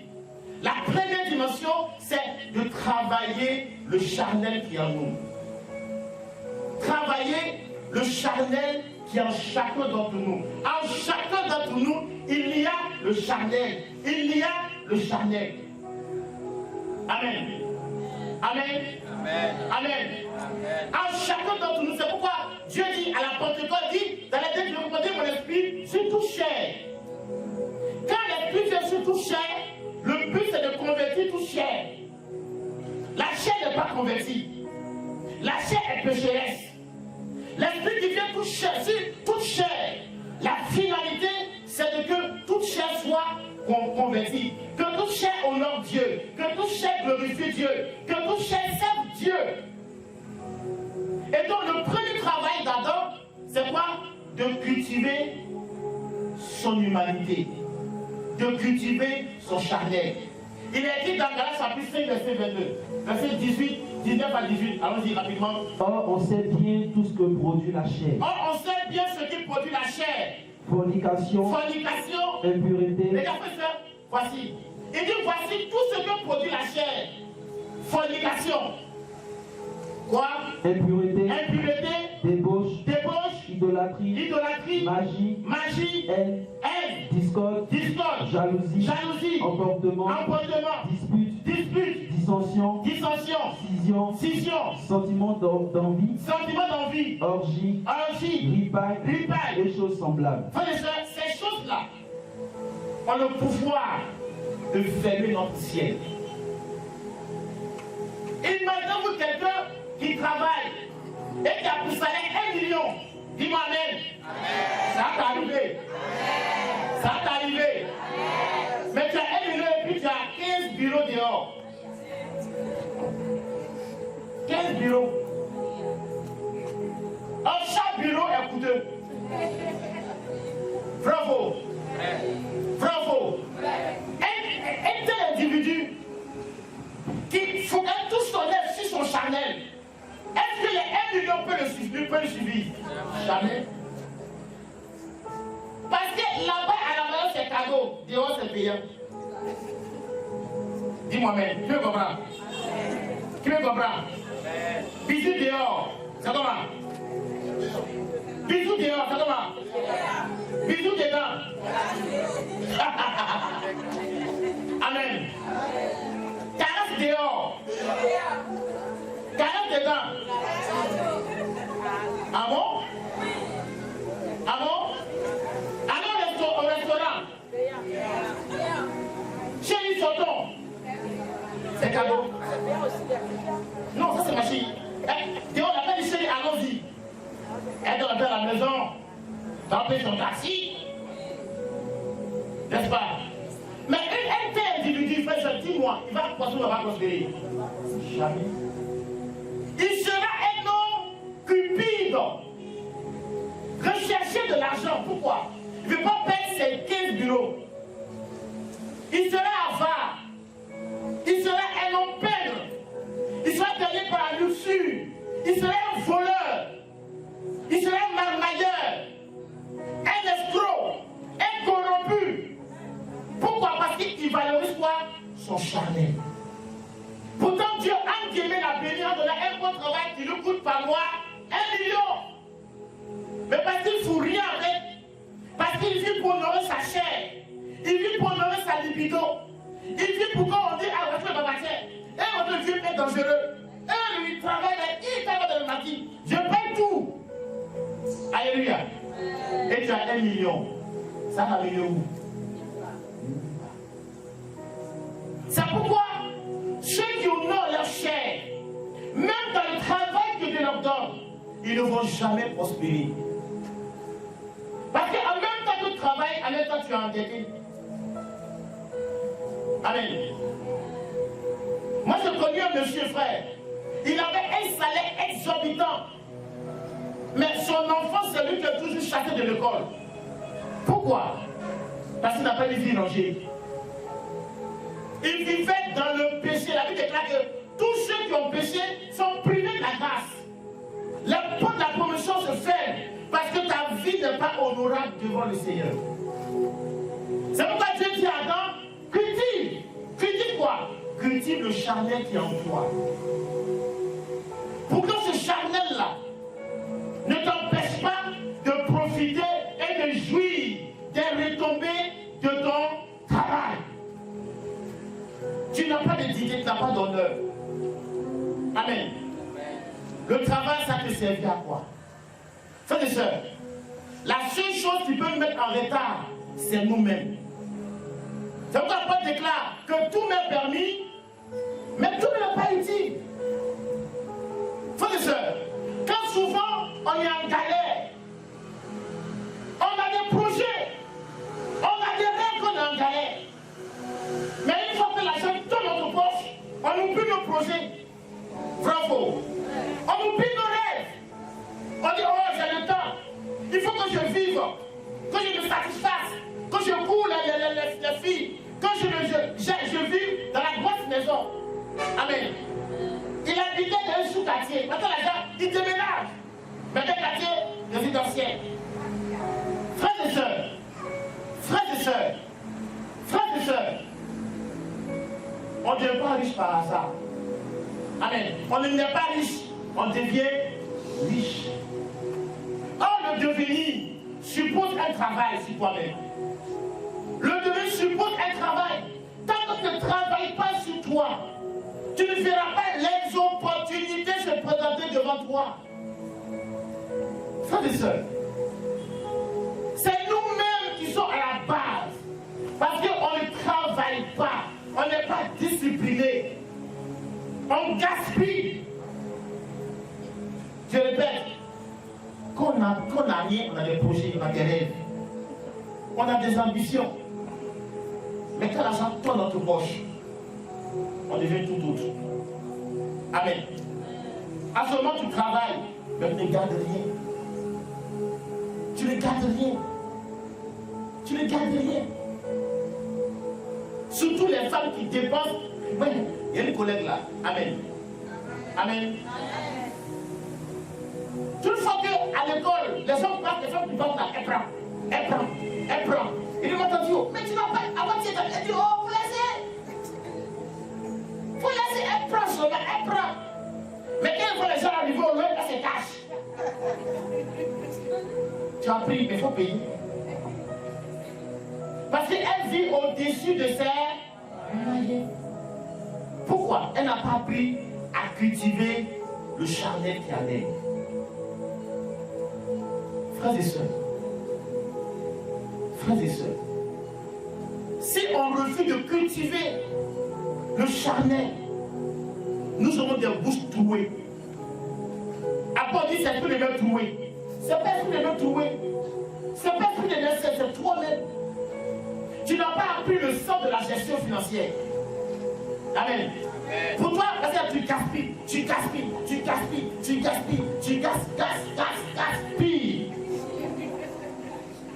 Speaker 2: La première dimension, c'est de travailler le charnel qui est en nous. Travailler le charnel qui est en chacun d'entre nous. En chacun d'entre nous, il y a le charnel. Il y a le charnel. Amen. Amen. Amen. Amen. En chacun d'entre nous, c'est pourquoi Dieu dit à la Pentecôte, dit, dans la tête, je vais reposer mon esprit sur toute chair. Quand l'esprit vient sur toute chair, le but c'est de convertir toute chair. La chair n'est pas convertie. La chair est pécheresse. L'esprit qui vient sur toute chair. La finalité, c'est de que toute chair soit convertie. Que toute chair honore Dieu. Que toute chair glorifie Dieu. Que toute chair serve Dieu. Et donc le premier travail d'Adam, c'est quoi? De cultiver son humanité. De cultiver son charnel. Il est dit dans Galates chapitre 5, verset 22. Verset 18, 19 à 18. Allons-y rapidement.
Speaker 3: Or, on sait bien tout ce que produit la chair.
Speaker 2: Or, on sait bien ce qui produit la chair.
Speaker 3: Fornication, impureté.
Speaker 2: Regarde ça. Voici. Il dit voici tout ce que produit la chair. Fornication. Quoi?
Speaker 3: Impureté. Débauche. Idolâtrie. Magie. Haine. Discorde. Jalousie. Emportement. Dispute. Dissension. Scission. Sentiment d'envie. Orgie. Ripaille. Et choses semblables.
Speaker 2: Ces choses-là ont le pouvoir de fermer notre ciel. Imaginez-vous quelqu'un qui travaille et qui a pour salaire 1 million. Dis-moi amen. Ça t'est arrivé. Ça t'est arrivé. Mais tu as 1 million et puis tu as 15 bureaux dehors. 15 bureaux. Chaque bureau est coûteux. Bravo. Bravo. Un tel individu qui focalise tout son œuvre sur son charnel. Est-ce que les 1 million peut le suivre? Jamais. Parce que là-bas, à la maison, c'est cadeau. Dehors, c'est payant. Dis-moi même. Qui me comprend? Qui me comprend? Bisous dehors. C'est comment? Bisous dehors. C'est comment? Bisous dedans. Amen. Caresse dehors. Caresse dedans. Ah bon? Ah bon? Allons au restaurant. Chérie, sautons. C'est cadeau. Non, ça c'est ma chérie. Dehors, on appelle les chéris, allons-y. Elle doit rentrer à la maison. T'as payé son taxi. N'est-ce pas? Mais un tel individu, frère, dis-moi, il va prospérer. Jamais. Il sera un homme cupide. Rechercher de l'argent. Pourquoi? Il ne veut pas payer ses 15 bureaux. Il sera avare. Il sera un homme pègre. Il sera tenu par la luxure. Il sera un voleur. Il sera un marmailleur. Un escroc. Un corrompu. Pourquoi? Parce qu'il valorise quoi? Son charnel. Pourtant Dieu a aimé la bénie en donnant un bon travail qui lui coûte par mois 1 million. Mais parce qu'il ne fout rien avec. Parce qu'il vit pour honorer sa chair. Il vit pour honorer sa libido. Il vit pour qu'on dit à votre babatière. Et votre vie est dangereux. Et lui travaille, il travaille dans le matin. Je paye tout. Alléluia. Et tu as 1 million. Ça va venir où? C'est pourquoi ceux qui honorent leur chair, même dans le travail que Dieu leur donne, ils ne vont jamais prospérer. Parce qu'en même temps que tu travailles, en même temps tu es endetté. Amen. Moi je connais un monsieur frère. Il avait un salaire exorbitant. Mais son enfant, c'est lui qui a toujours chassé de l'école. Pourquoi? Parce qu'il n'a pas une vie rangée. Il vivait dans le péché. La Bible déclare que tous ceux qui ont péché sont privés de la grâce. La porte de la promotion se ferme parce que ta vie n'est pas honorable devant le Seigneur. C'est pourquoi Dieu dit à Adam, cultive. Cultive quoi? Cultive le charnel qui est en toi. Pour que ce charnel-là ne t'empêche pas de profiter et de jouir des retombées de ton travail. Tu n'as pas de dignité, tu n'as pas d'honneur. Amen. Le travail, ça te servit à quoi? Frères et sœurs, la seule chose qui peut nous mettre en retard, c'est nous-mêmes. C'est pourquoi Paul déclare que tout m'est permis, mais tout n'est pas utile. Frères et sœurs, quand souvent on est en galère, on a des projets, on a des rêves qu'on est en galère. Mais une fois que l'argent tombe dans notre poche, on oublie nos projets. Bravo. On oublie nos rêves. On dit, oh, j'ai le temps. Il faut que je vive, que je me satisfasse, que je cours les filles, que je vive dans la grosse maison. Amen. Il habitait dans un sous-quartier. Maintenant, les gens, ils déménagent. Mais dans un quartier résidentiel. Frères et sœurs, frères et sœurs, frères et sœurs, on ne devient pas riche par hasard. Amen. On ne devient pas riche, on devient riche. Or, le devenir suppose un travail sur toi-même. Le devenir suppose un travail. Tant que tu ne travailles pas sur toi, tu ne verras pas les opportunités se présenter devant toi. Frères et sœurs, c'est nous-mêmes qui sommes à la base. Parce qu'on ne travaille pas. On n'est pas discipliné. On gaspille. Je répète, n'a rien, on a des projets, on a des rêves. On a des ambitions. Mais quand l'argent tombe dans notre poche, on devient tout autre. Amen. À ce moment, tu travailles, mais tu ne gardes rien. Tu ne gardes rien. Tu ne gardes rien. Surtout les femmes qui dépensent. Oui, il y a une collègue là. Amen. Amen. Toute fois qu'à l'école, les femmes qui partent là, elles prennent. Et le matin dit, mais tu n'as pas avant de dire, elle dit, oh, faut laisser, elle prend seulement, elle prend. Mais quand elle voit les gens arriver au loin, elle se cache. Tu as pris, mais il faut payer. Parce qu'elle vit au-dessus de ses moyens. Pourquoi? Elle n'a pas appris à cultiver le charnel qui en elle. Frères et sœurs, si on refuse de cultiver le charnel, nous aurons des bouches trouées. Après on dit c'est plus les mêmes trouées. C'est pas plus les mêmes trouées. C'est pas plus les mêmes, c'est toi-même. Tu n'as pas appris le sens de la gestion financière. Amen. Pour toi, parce que tu gaspilles.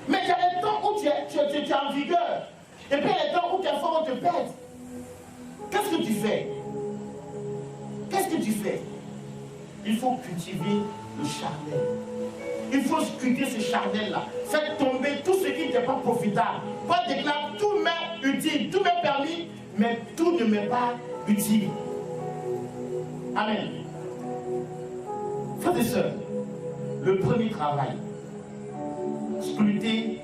Speaker 2: Mais il y a des temps où tu es en vigueur. Et puis il y a des temps où tu es fort, on te pète. Qu'est-ce que tu fais? Il faut cultiver le charnel. Il faut sculpter ce charnel-là. Faire tomber tout ce qui n'était pas profitable. Paul déclare tout m'est utile, tout m'est permis, mais tout ne m'est pas utile. Amen. Frères et sœurs, le premier travail, sculpter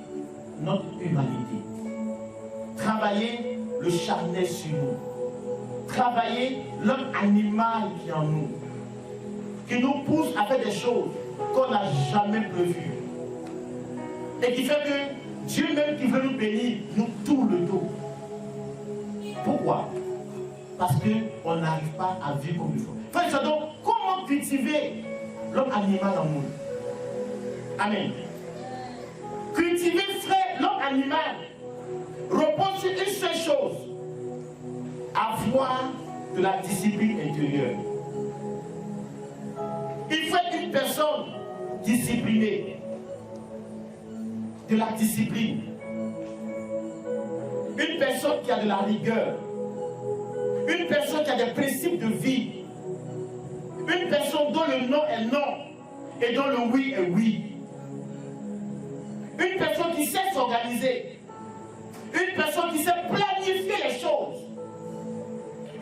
Speaker 2: notre humanité. Travailler le charnel sur nous. Travailler l'homme animal qui est en nous. Qui nous pousse à faire des choses qu'on n'a jamais prévues. Et qui fait que Dieu même qui veut nous bénir, nous tourne le dos. Pourquoi? Parce qu'on n'arrive pas à vivre comme il faut. Frère, donc, comment cultiver l'homme animal en nous? Amen. Cultiver, frère, l'homme animal repose sur une seule chose. Avoir de la discipline intérieure. Il faut être une personne disciplinée. De la discipline. Une personne qui a de la rigueur. Une personne qui a des principes de vie. Une personne dont le non est non et dont le oui est oui. Une personne qui sait s'organiser. Une personne qui sait planifier les choses.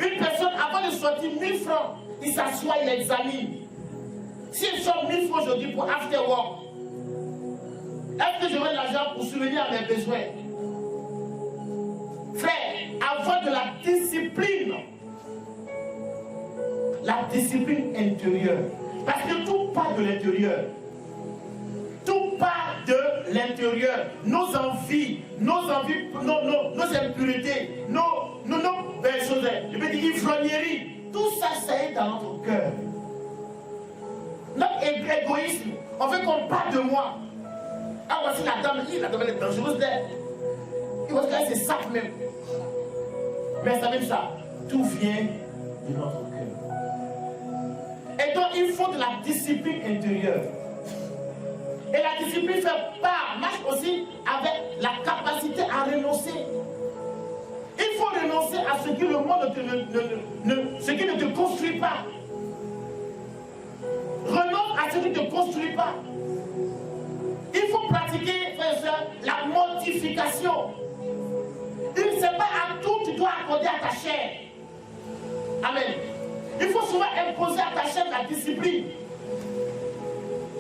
Speaker 2: Une personne, avant de sortir 1000 francs, il s'assoit, il examine. S'il sort 1000 francs aujourd'hui pour after work, est-ce que j'aurai l'argent pour subvenir à mes besoins? Frère, avoir de la discipline. La discipline intérieure. Parce que tout part de l'intérieur. Tout part de l'intérieur. Nos envies, nos impuretés, nos choses, je veux dire ivrognerie, tout ça, c'est dans notre cœur. Notre égoïsme, on veut qu'on parle de moi. Ah, voici la dame elle est dangereuse d'elle. Et voici qu'elle se sape même. Mais ça même ça, tout vient de notre cœur. Et donc il faut de la discipline intérieure. Et la discipline marche aussi avec la capacité à renoncer. Il faut renoncer à ce que le monde ne te construit pas. Renonce à ce qui ne te construit pas. Il faut pratiquer, frères et sœurs, la mortification. Il ne sait pas à tout tu dois accorder à ta chair. Amen. Il faut souvent imposer à ta chair la discipline.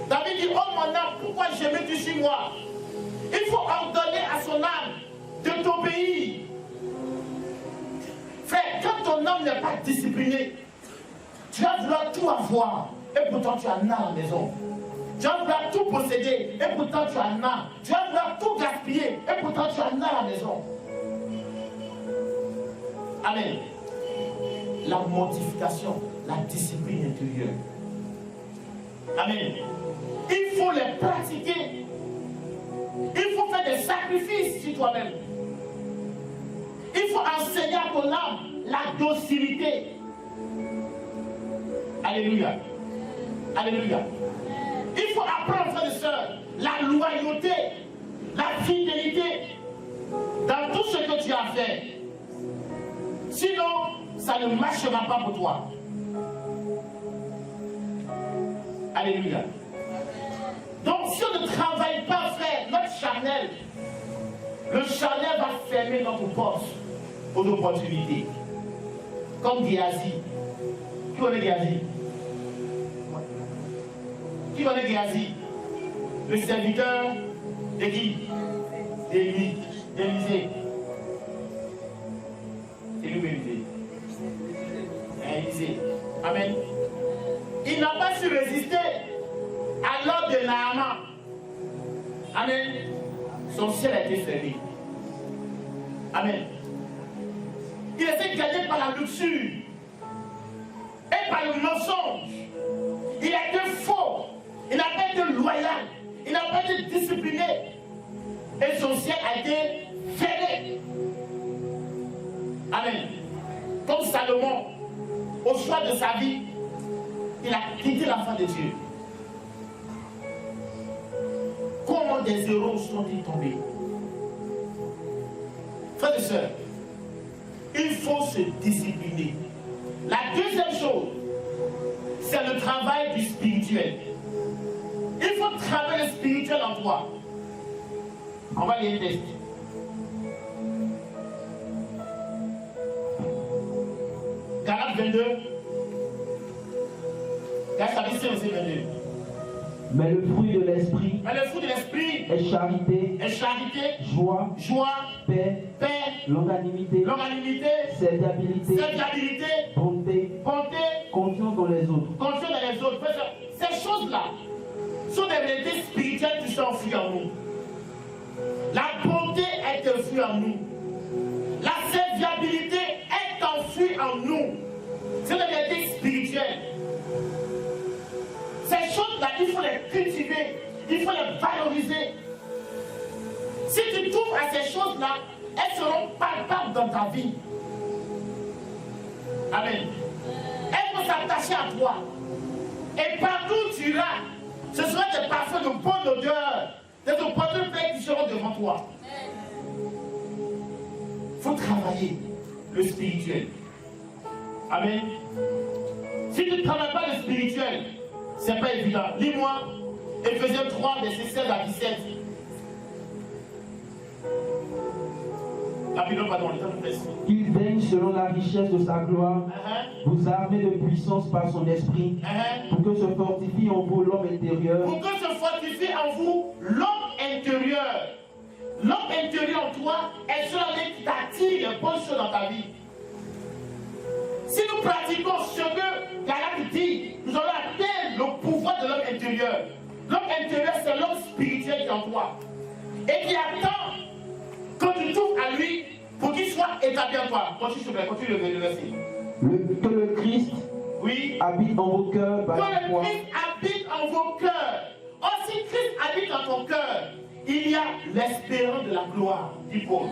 Speaker 2: David dit, oh mon âme, pourquoi j'aimais-tu sur moi? Il faut ordonner à son âme de t'obéir. Frère, quand ton âme n'est pas disciplinée, tu vas vouloir tout avoir, et pourtant tu en as à la maison. Tu vas vouloir tout posséder, et pourtant tu en as. Tu vas vouloir tout gaspiller, et pourtant tu en as à la maison. Amen. La mortification, la discipline intérieure. Amen. Il faut les pratiquer. Il faut faire des sacrifices sur toi-même. Il faut enseigner à ton âme la docilité. Alléluia. Alléluia. Il faut apprendre, frères et sœurs, la loyauté, la fidélité dans tout ce que tu as fait. Sinon, ça ne marchera pas pour toi. Alléluia. Donc, si on ne travaille pas, frère, notre charnel, le charnel va fermer notre porte aux opportunités. Comme Géasi. Qui connaît Géasi? Qui connaît Géasi? Le serviteur de qui? D'Élisée. C'est lui Élisée. Élisée. Amen. Il n'a pas su résister à l'ordre de Naaman. Amen. Son ciel a été fermé. Amen. Il était gagné par la luxure et par le mensonge. Il a été faux. Il n'a pas été loyal. Il n'a pas été discipliné. Et son ciel a été fermé. Amen. Comme Salomon, au choix de sa vie, il a quitté la foi de Dieu. Comment des héros sont-ils tombés? Frères et sœurs, il faut se discipliner. La deuxième chose, c'est le travail du spirituel. Il faut travailler le spirituel en toi. On va les tester. Galates 22. Galates 22.
Speaker 3: Mais le fruit de l'esprit
Speaker 2: est
Speaker 3: charité, joie, paix, longanimité, serviabilité, bonté, confiance dans les autres.
Speaker 2: Ces choses-là sont des réalités spirituelles qui sont enfouies en nous. La bonté est enfouie en nous. La serviabilité est enfouie en nous. C'est des réalités spirituelles. Ces choses-là, il faut les cultiver, il faut les valoriser. Si tu t'ouvres à ces choses-là, elles seront palpables dans ta vie. Amen. Elles vont s'attacher à toi. Et partout où tu iras, ce sera des parfums de bonne odeur, des opportunités qui seront devant toi. Il faut travailler le spirituel. Amen. Si tu ne travailles pas le spirituel, ce n'est pas évident. Lis-moi Ephésiens 3, versets 16 à 17. Rapidement, pardon, le temps nous presse.
Speaker 3: Qu'il daigne selon la richesse de sa gloire, vous armer de puissance par son esprit, pour que se fortifie en vous l'homme intérieur.
Speaker 2: Pour que se fortifie en vous l'homme intérieur. L'homme intérieur en toi est celui qui t'attire les bonnes choses dans ta vie. Si nous pratiquons ce que Galate dit, nous allons atteindre le pouvoir de l'homme intérieur. L'homme intérieur, c'est l'homme spirituel qui est en toi. Et qui attend que tu t'ouvres à lui pour qu'il soit établi en toi. Continue le verset.
Speaker 3: Que le Christ habite en vos cœurs par la foi.
Speaker 2: Que le Christ habite en vos cœurs. Or, si Christ habite dans ton cœur, il y a l'espérance de la gloire, dit Paul.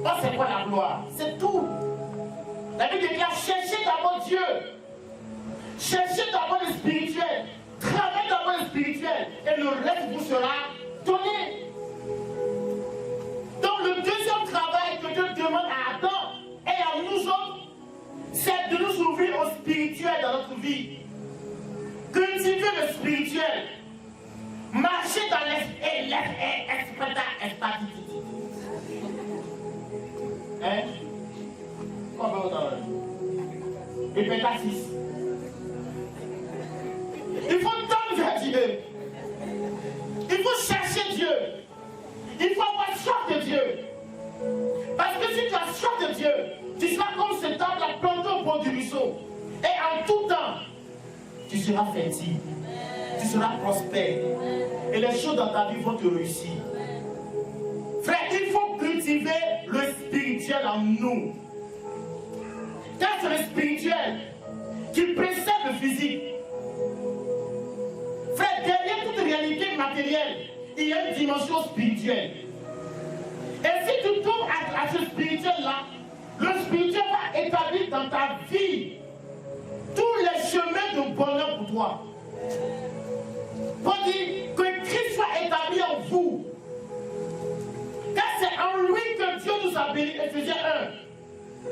Speaker 2: Or, c'est quoi la gloire? C'est tout. La Bible dit, cherchez d'abord Dieu. Cherchez d'abord le spirituel. Travaillez d'abord le spirituel. Et le reste vous sera donné. Donc le deuxième travail que Dieu demande à Adam et à nous autres, c'est de nous ouvrir au spirituel dans notre vie. Cultiver le spirituel. Marcher dans l'esprit. Hein? Et Péta 6. Il faut tendre vers Dieu. Il faut chercher Dieu. Il faut avoir soif de Dieu. Parce que si tu as soif de Dieu, tu seras comme cet arbre planté au bord du ruisseau. Et en tout temps, tu seras fertile. Tu seras prospère. Et les choses dans ta vie vont te réussir. Frère, il faut cultiver le spirituel en nous. Car c'est le spirituel qui précède le physique. matérielle, il y a une dimension spirituelle. Et si tu tombes à ce spirituel-là, le spirituel va établir dans ta vie tous les chemins de bonheur pour toi. Pour dire que Christ soit établi en vous. Car c'est en lui que Dieu nous a bénis. Éphésiens 1.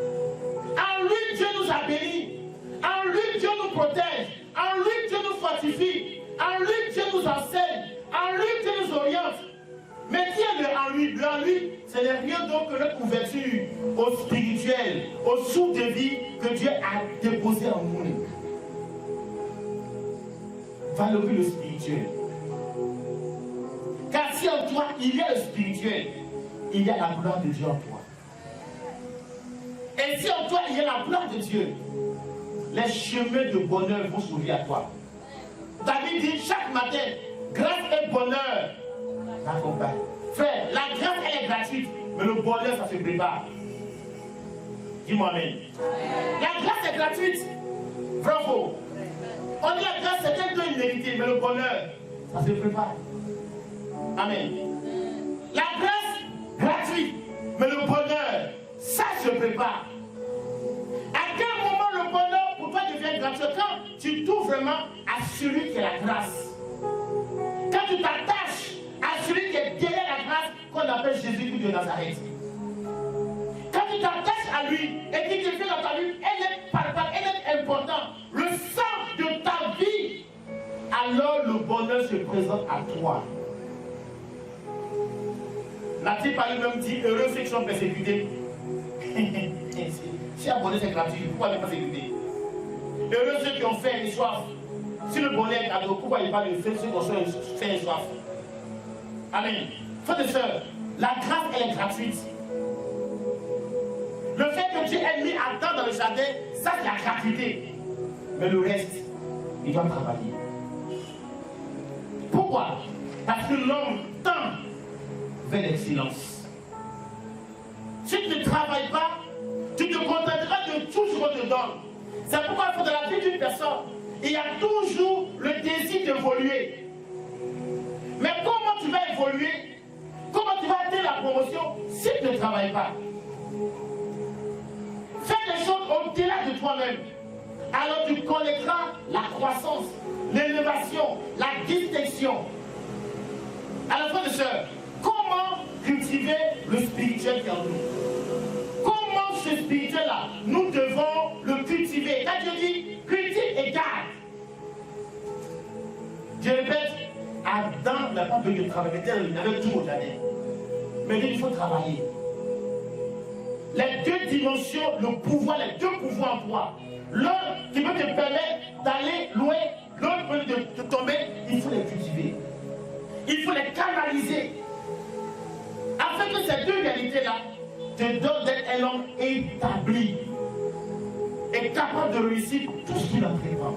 Speaker 2: En lui, Dieu nous a bénis. En lui, Dieu nous protège. En lui, Dieu nous fortifie. En lui, Dieu nous enseigne. En lui, Dieu nous oriente. Mais qui est le en lui? Le en lui, ce n'est rien d'autre que notre ouverture au spirituel, au souffle de vie que Dieu a déposé en nous. Valorise le spirituel. Car si en toi, il y a le spirituel, il y a la gloire de Dieu en toi. Et si en toi, il y a la gloire de Dieu, les chemins de bonheur vont s'ouvrir à toi. David dit chaque matin, grâce et bonheur t'accompagnent. Frère, la grâce elle est gratuite, mais le bonheur ça se prépare. Dis-moi amen. La grâce est gratuite. Bravo. On dit la grâce c'est une mérité, mais le bonheur, ça se prépare. Amen. La grâce gratuite, mais le bonheur, ça se prépare. À quel moment le bonheur pour toi devient gratuit? Quand tu t'ouvres vraiment à celui qui est la grâce. Quand tu t'attaches à celui qui est derrière la grâce qu'on appelle Jésus-Christ de Nazareth. Quand tu t'attaches à lui et qu'il te fait dans ta vie, elle est palpable, elle est importante. Le sang de ta vie, alors le bonheur se présente à toi. N'a-t-il pas lui-même dit, heureux ceux qui sont persécutés? Si un bonheur c'est gratuit, pourquoi ne pas persécuter? Heureux ceux qui ont faim et soif. Si le bonheur est cadeau, pourquoi il va le faire ceux qui ont faim et soif? Amen. Frères et sœurs, la grâce elle est gratuite. Le fait que Dieu ait mis Adam dans le jardin, ça c'est la gratuité. Mais le reste, il doit travailler. Pourquoi? Parce que l'homme tend vers l'excellence. Si tu ne travailles pas, tu te contenteras de tout ce qu'on te donne. C'est pourquoi dans la vie d'une personne, il y a toujours le désir d'évoluer. Mais comment tu vas évoluer? Comment tu vas atteindre la promotion si tu ne travailles pas? Fais des choses au-delà de toi-même. Alors tu connaîtras la croissance, l'élévation, la distinction. Alors frères et sœurs, comment cultiver le spirituel qui est en nous? Comment ce spirituel-là, nous devons le cultiver? Quand Dieu dit cultive et garde. Je répète, Adam n'a pas besoin de travailler, il avait tout au jardin. Mais il faut travailler. Les deux dimensions, le pouvoir, les deux pouvoirs en toi. L'un qui peut te permettre d'aller loin, l'autre peut te tomber, il faut les cultiver. Il faut les canaliser. Afin que ces deux réalités-là te donnent d'être un homme établi et capable de réussir tout ce qu'il entreprend.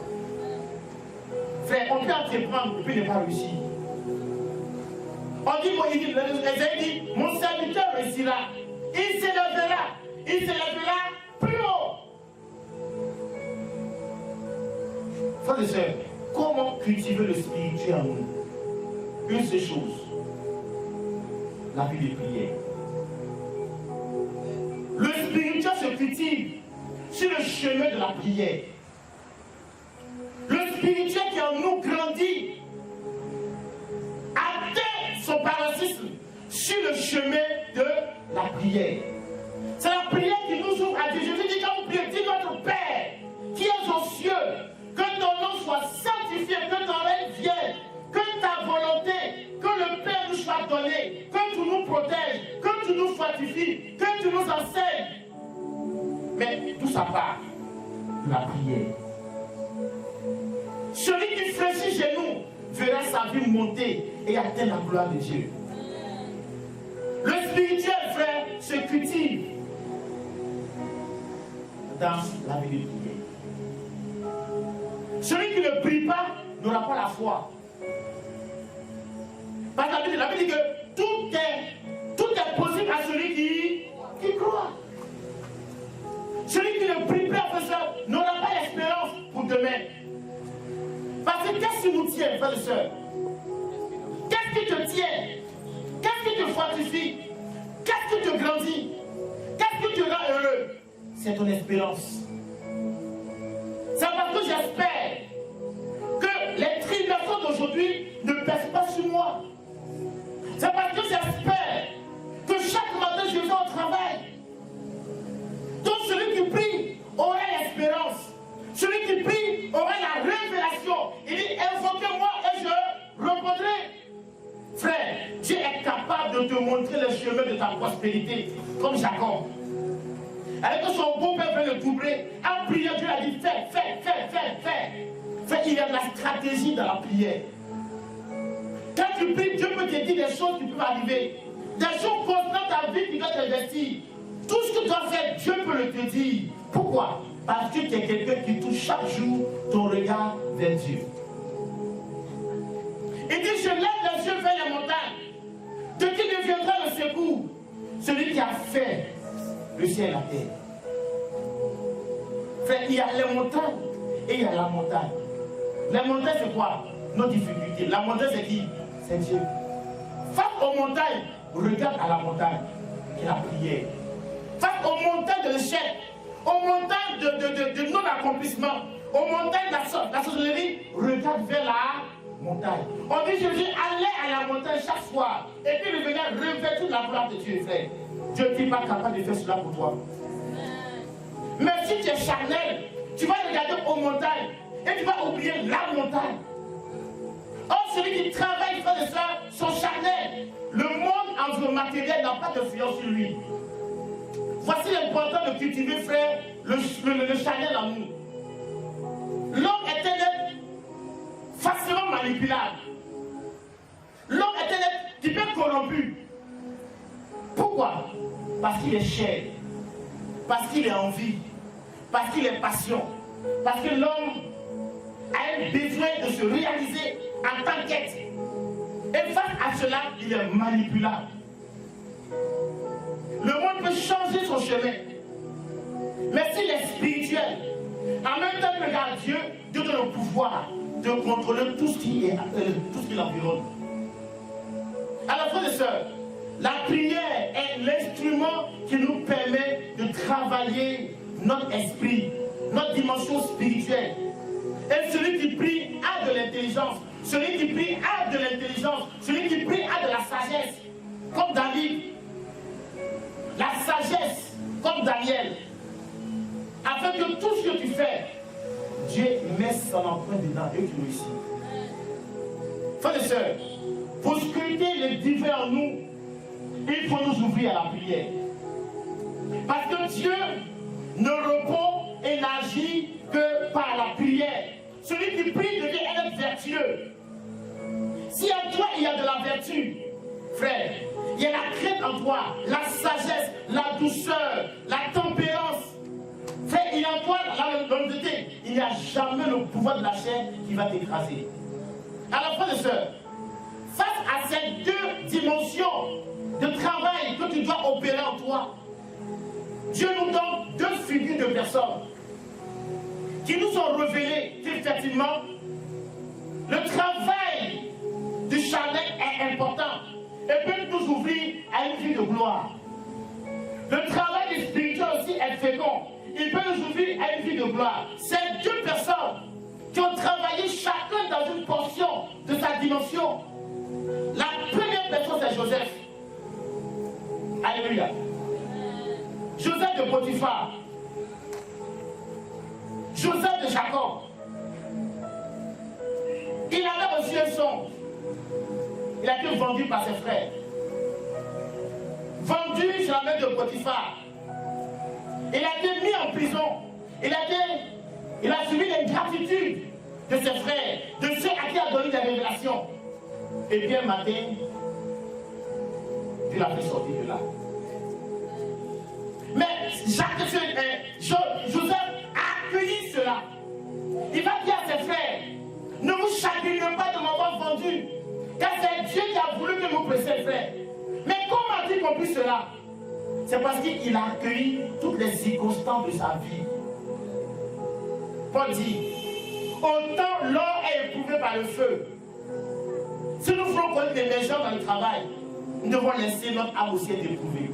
Speaker 2: Frère, on peut entreprendre et puis ne pas réussir. On dit, Esaïe dit, mon serviteur réussira. Il s'élèvera plus haut. Frères et sœurs, comment cultiver le spirituel en nous? Une seule chose, la vie de prière. Le spirituel se cultive sur le chemin de la prière. Le spirituel qui en nous grandit atteint son paroxysme sur le chemin de la prière. C'est la prière qui nous ouvre à Dieu. Jésus dit quand vous priez, dis notre Père qui est aux cieux, que ton nom soit sanctifié, que ton règne vienne, que ta volonté, que le Père nous soit donné, que tu nous protèges, que tu nous fortifies, que tu nous enseignes. Mais tout ça part de la prière. Celui qui fléchit chez nous verra sa vie monter et atteindre la gloire de Dieu. Le spirituel, frère, se cultive dans la vie de prière. Celui qui ne prie pas n'aura pas la foi. Parce que la Bible dit que tout est possible à celui qui croit. Celui qui ne prie pas, frère, n'aura pas l'espérance pour demain. Parce que qu'est-ce qui nous tient, frères et sœurs? Qu'est-ce qui te tient? Qu'est-ce qui te fortifie? Qu'est-ce qui te grandit? Qu'est-ce qui te rend heureux? C'est ton espérance. C'est parce que j'espère que les tribulations d'aujourd'hui ne pèsent pas sur moi. C'est parce que j'espère que chaque matin je vais au travail. Donc celui qui prie aura l'espérance. Celui qui prie aura la révélation. Il dit, invoquez-moi et je répondrai. Frère, Dieu est capable de te montrer le chemin de ta prospérité, comme Jacob. Avec son beau-père veut le doubler, en priant, Dieu a dit, fais. Il y a de la stratégie dans la prière. Quand tu pries, Dieu peut te dire des choses qui peuvent arriver. Des choses constantes dans ta vie qui doivent t'investir. Tout ce que tu dois faire, Dieu peut le te dire. Pourquoi? Parce que tu es quelqu'un qui touche chaque jour ton regard vers Dieu. Il dit, je lève les yeux vers les montagnes. De qui me viendra le secours? Celui qui a fait le ciel et la terre. Frère, il y a les montagnes et il y a la montagne. Les montagnes, c'est quoi? Nos difficultés. La montagne, c'est qui? C'est Dieu. Face aux montagnes, regarde à la montagne, qui est la prière. Face aux montagnes de l'échec, aux montagnes de non-accomplissement, aux montagnes de la sorcellerie, regarde vers la montagne. On dit, Jésus, allez à la montagne chaque soir, et puis revenez revêtir la gloire de Dieu, frère. Dieu n'est pas capable de faire cela pour toi. Mais si tu es charnel, tu vas regarder aux montagnes, et tu vas oublier la montagne. Or, celui qui travaille, frère et soeur, sont charnels. Le monde matériel n'a pas d'influence sur lui. Voici l'important de cultiver, frère, le charnel en nous. L'homme est un être facilement manipulable. L'homme est un être qui peut être corrompu. Pourquoi? Parce qu'il est chair, parce qu'il est envie, parce qu'il est passion, parce que l'homme a un besoin de se réaliser en tant qu'être. Et face à cela, il est manipulable. Le monde peut changer son chemin. Mais s'il est spirituel, en même temps que regarde Dieu, Dieu donne le pouvoir de contrôler tout ce qui l'environne. Alors, frères et sœurs, la prière est l'instrument qui nous permet de travailler notre esprit, notre dimension spirituelle. Et celui qui prie a de l'intelligence. Celui qui prie a de l'intelligence. Celui qui prie a de la sagesse. Comme David. La sagesse, comme Daniel. Afin que tout ce que tu fais, Dieu met son empreinte dedans et tu réussis. Frères et sœurs, pour scruter le divin en nous, il faut nous ouvrir à la prière. Parce que Dieu ne repose et n'agit que par la prière. Celui qui prie devient un être vertueux. Si en toi il y a de la vertu, frère, il y a la crainte en toi, la sagesse, la douceur, la tempérance. Frère, il y a en toi l'honnêteté. Il n'y a jamais le pouvoir de la chair qui va t'écraser. Alors, frères et sœurs, face à ces deux dimensions de travail que tu dois opérer en toi, Dieu nous donne deux figures de personnes qui nous ont révélé qu'effectivement, le travail du charnel est important et peut nous ouvrir à une vie de gloire. Le travail du spirituel aussi est fécond. Il peut nous ouvrir à une vie de gloire. Ces deux personnes qui ont travaillé chacun dans une portion de sa dimension. La première personne, c'est Joseph. Alléluia. Joseph de Potiphar. Joseph de Jacob. Il avait reçu un songe. Il a été vendu par ses frères. Vendu sur la main de Potiphar. Il a été mis en prison. Il a subi l'ingratitude de ses frères, de ceux à qui il a donné des révélations. Et bien matin, Dieu l'a fait sortir de là. Mais Joseph a accueilli cela. Il va dire à ses frères, ne vous chagrinez pas de m'avoir vendu, car c'est Dieu qui a voulu que vous pressiez, frère. Mais comment a-t-il compris cela? C'est parce qu'il a accueilli toutes les circonstances de sa vie. Paul dit, autant l'or est éprouvé par le feu. Si nous voulons connaître l'émergence dans le travail, nous devons laisser notre âme aussi être éprouvée.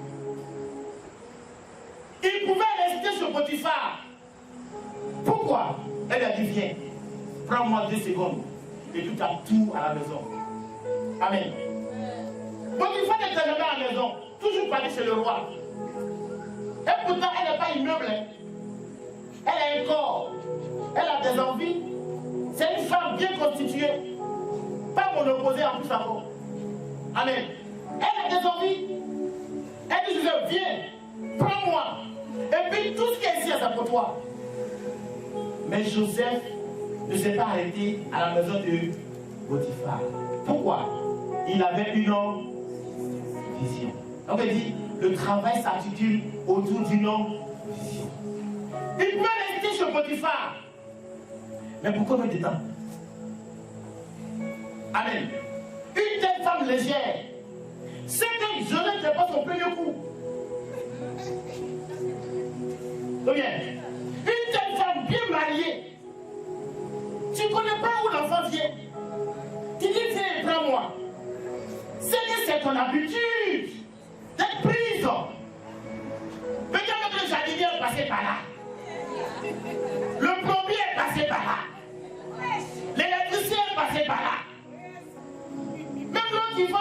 Speaker 2: Il pouvait rester sur Potiphar. Pourquoi? Elle a dit, viens, prends-moi 2 secondes et tu as tout à la maison. Amen. Potiphar n'était jamais à la maison, toujours parti chez le roi. Et pourtant, elle n'est pas immeuble. Hein. Elle a un corps, elle a des envies. C'est une femme bien constituée. Pas mon opposé en plus avant. Amen. Elle a des envies. Elle dit, je viens, prends-moi. Et puis tout ce qui est ici, c'est pour toi. Mais Joseph ne s'est pas arrêté à la maison de Potiphar. Pourquoi? Il avait une vision. Donc il dit, le travail s'articule autour d'une vision. Il peut rester chez Potiphar. Mais pourquoi mettre dedans? Amen. Une telle femme légère, c'est que Joseph n'était pas son premier coup. Donc bien, une telle femme bien mariée, tu ne connais pas où l'enfant vient. Tu dis, viens, prends-moi. C'est ton habitude d'être prise. Peut-être que le jardinier est passé par là. Le plombier est passé par là. L'électricien est passé par là. Même l'autre qui va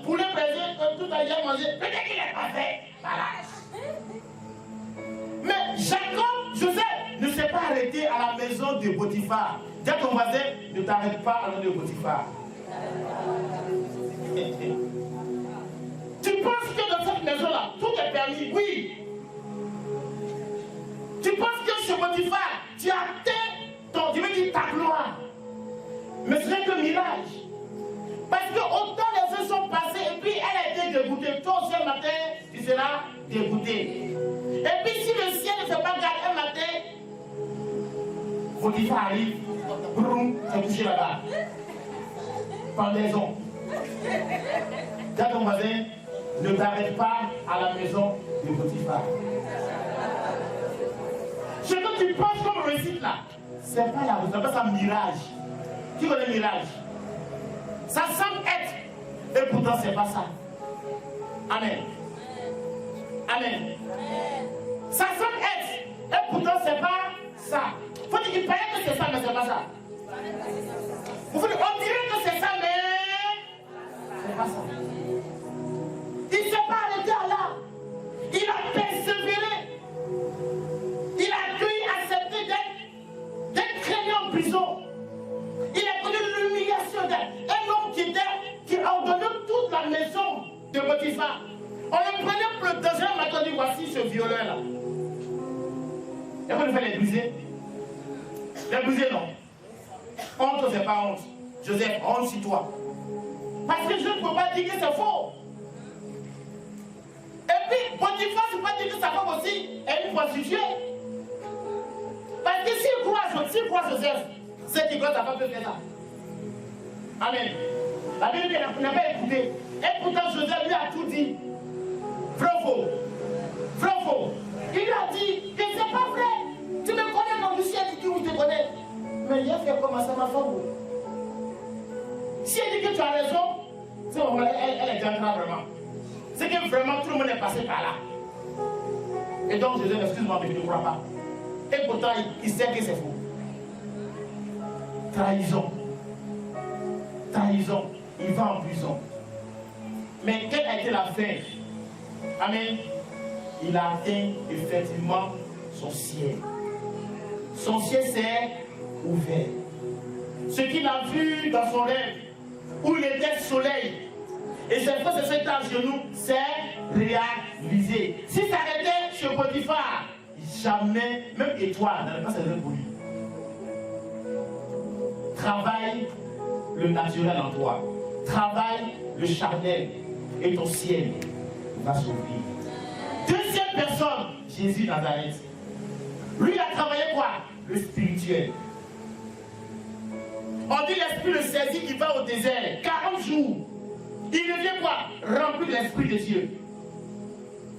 Speaker 2: poulet braisé, tout à l'heure manger, peut-être qu'il est passé par là. Mais Jacob, Joseph, ne s'est pas arrêté à la maison de Potiphar. Dis à ton voisin, ne t'arrête pas à la maison de Potiphar. Tu penses que dans cette maison-là, tout est permis? Oui. Tu penses que chez Potiphar, tu as atteint ta gloire. Mais ce n'est que mirage. Parce que autant les jours sont passés et puis elle a été dégoûtée. Toi aussi, un matin, tu seras dégoûté. Et puis si le ciel ne fait pas garder un matin, Potiphar arrive, boum, c'est couché là-bas. Pendaison. Dis à ton voisin, ne t'arrête pas à la maison de Potiphar. Ce que tu penses comme réussite là, c'est pas la réussite, c'est pas ça mirage. Qui connaît le mirage? Ça semble être, et pourtant c'est pas ça. Amen. Amen. Ça semble être, et pourtant c'est pas ça. Faut dire qu'il paraît que c'est ça, mais c'est pas ça. On dirait que c'est ça, mais c'est pas ça. Il ne s'est pas arrêté à là. Il a persévéré. Il a cru accepter d'être traîné en prison. Il a connu l'humiliation d'un homme qui a ordonné toute la maison de Potiphar. On le prenait pour le danger, on m'a dit voici ce violeur-là. Et vous devez les briser. Les briser, non. Honte, c'est pas honte. Joseph, honte sur toi. Parce que je ne peux pas dire que c'est faux. Et puis, Potiphar, c'est pas dire que sa femme aussi est une prostituée. Parce que s'il croit Joseph, c'est qu'il croit sa femme peut faire ça. Amen. La Bible n'a pas écouté. Et pourtant, Joseph lui a tout dit. Vrai ou faux? Vrai ou faux? Il lui a dit que c'est pas vrai. Tu me connais, mon Lucien, tu dis où je te connais. Mais il a fait comment ça, ma femme? Si elle dit que tu as raison, c'est bon, elle est déjà vraiment. C'est que vraiment tout le monde est passé par là. Et donc Joseph, excuse-moi, mais je ne crois pas. Et pourtant, il sait que c'est faux. Trahison. Trahison. Il va en prison. Mais quelle a été la fin? Amen. Il a atteint effectivement son ciel. Son ciel s'est ouvert. Ce qu'il a vu dans son rêve, où il était soleil, et cette fois c'est cet à genoux, c'est réalisé. Si ça était chez Potiphar, jamais, même étoile, n'allait pas s'arrêter pour lui. Travaille le naturel en toi. Travaille le charnel. Et ton ciel va s'ouvrir. Deuxième personne, Jésus Nazareth. Lui, il a travaillé quoi? Le spirituel. On dit l'esprit le saisit, il va au désert. 40 jours. Il devient quoi? Rempli de l'esprit de Dieu.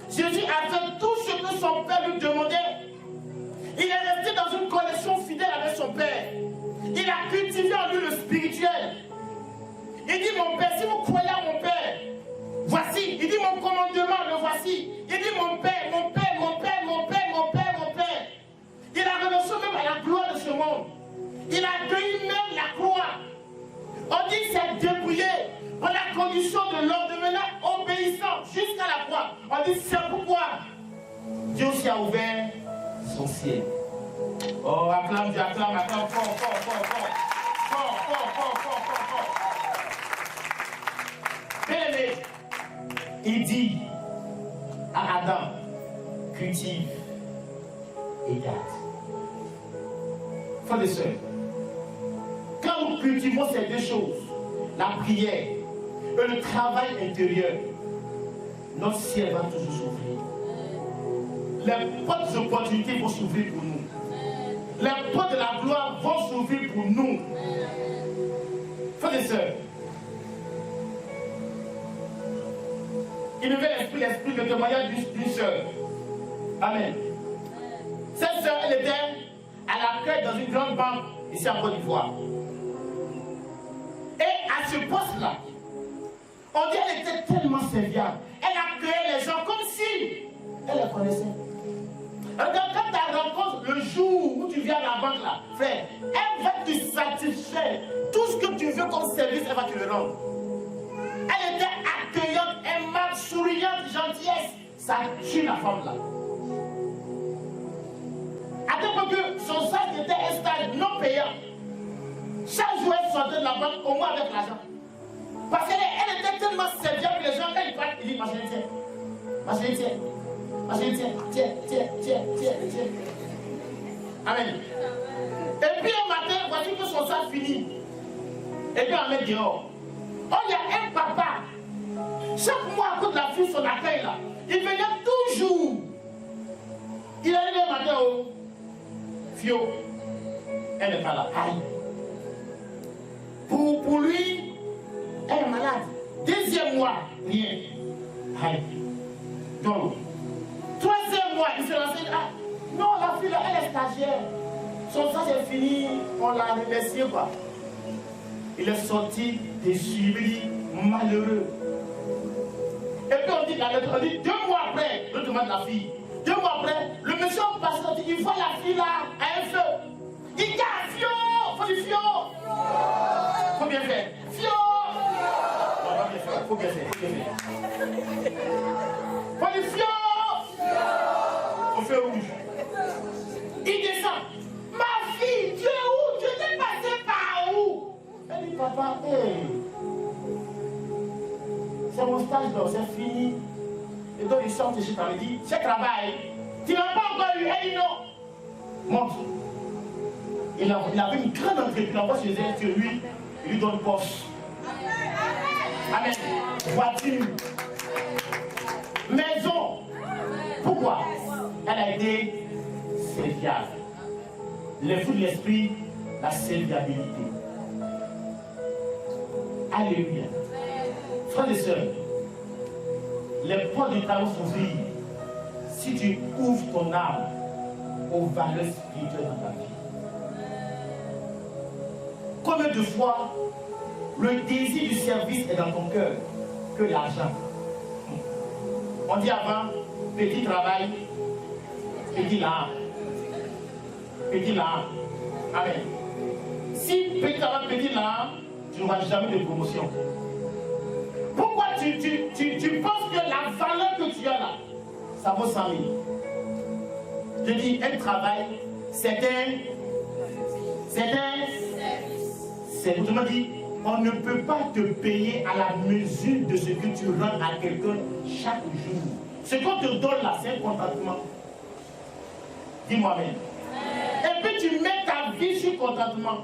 Speaker 2: Jésus a fait tout ce que son père lui demandait. Il est resté dans une connexion fidèle avec son père. Il a cultivé en lui le spirituel. Il dit mon Père, si vous croyez à mon Père, voici. Il dit mon commandement, le voici. Il dit mon Père, mon Père, mon Père, mon Père, mon Père, mon Père. Il a renoncé même à la gloire de ce monde. Il a accueilli même la croix. On dit c'est débrouillé pour la condition de l'homme devenant obéissant jusqu'à la croix. On dit c'est pourquoi Dieu aussi a ouvert son ciel. Oh, acclame Dieu, acclame, acclame, fort, fort, fort, fort. Fort, fort, fort, fort, fort, fort. Bien aimé, il dit à Adam, cultive et garde. Frères et sœurs, quand nous cultivons ces deux choses, la prière et le travail intérieur, notre ciel va toujours s'ouvrir. Les portes d'opportunité vont s'ouvrir pour nous. Les portes de la gloire vont s'ouvrir pour nous. Frères et sœurs, il avait l'esprit de témoignage d'une sœur. Amen. Cette sœur, elle était à l'accueil dans une grande banque ici en Côte d'Ivoire. Et à ce poste-là, on dit qu'elle était tellement serviable. Elle accueillait les gens comme si elle les connaissait. Regarde, quand tu rencontres le jour où tu viens à la banque là, frère, elle va te satisfaire. Tout ce que tu veux comme service, elle va te le rendre. Elle était accueillante, aimable, souriante, gentillesse. Ça tue la femme là. À tel point que son stage était un stage non payant. Chaque jour, elle sortait de la banque, au moins avec l'argent. Parce qu'elle était tellement serviable que les gens, quand ils partent, ils disent, ma chérie, tiens. Ma chérie, tiens. Ma chérie, tiens. Amen. Et puis un matin, voici que son stage finit. Et puis on met dehors. Oh, il y a un papa. Chaque mois, à cause de la fille, son accueil là, il venait toujours. Il allait le matin au Fio. Elle n'est pas là. Aïe. Pour lui, elle est malade. Deuxième mois, rien. Aïe. Donc, troisième mois, il se lance. Ah, non, la fille là, elle est stagiaire. Son stage est fini, on l'a remercié quoi. Il est sorti déçu, il dit malheureux. Et puis on dit, on dit 2 mois après, le demande la fille. 2 mois après, le monsieur passe, il voit la fille là à un feu. Il dit Fio, faut du Fio. Faut bien faire. Fio. Faut bien faire. Faut du Fio. Faut faire rouge. Il descend. Ma fille, tu es où? Tu t'es passé par où? Elle dit papa, hey. C'est mon stage là, c'est fini. Et donc il sort de chez toi, il dit, c'est travail. Tu n'as pas encore eu, elle dit non. Montre. Il avait une grande entreprise, il envoie chez elle, sur lui, il lui donne poste. Amen. Voiture. Maison. Pourquoi? Elle a été serviable. Les fruits de l'esprit, la serviabilité. Alléluia. Frères et sœurs, les portes du travail s'ouvrent si tu ouvres ton âme aux valeurs spirituelles dans ta vie. Combien de fois le désir du service est dans ton cœur que l'argent? On dit avant, petit travail, petit là. Petit là. Amen. Si petit travail, petit là, tu n'auras jamais de promotion. Pourquoi tu penses que la valeur que tu as là, ça vaut 100 000? Je dis, un travail, c'est autrement dit, on ne peut pas te payer à la mesure de ce que tu rends à quelqu'un chaque jour. Ce qu'on te donne là, c'est un contentement. Dis-moi même. Et puis tu mets ta vie sur contentement.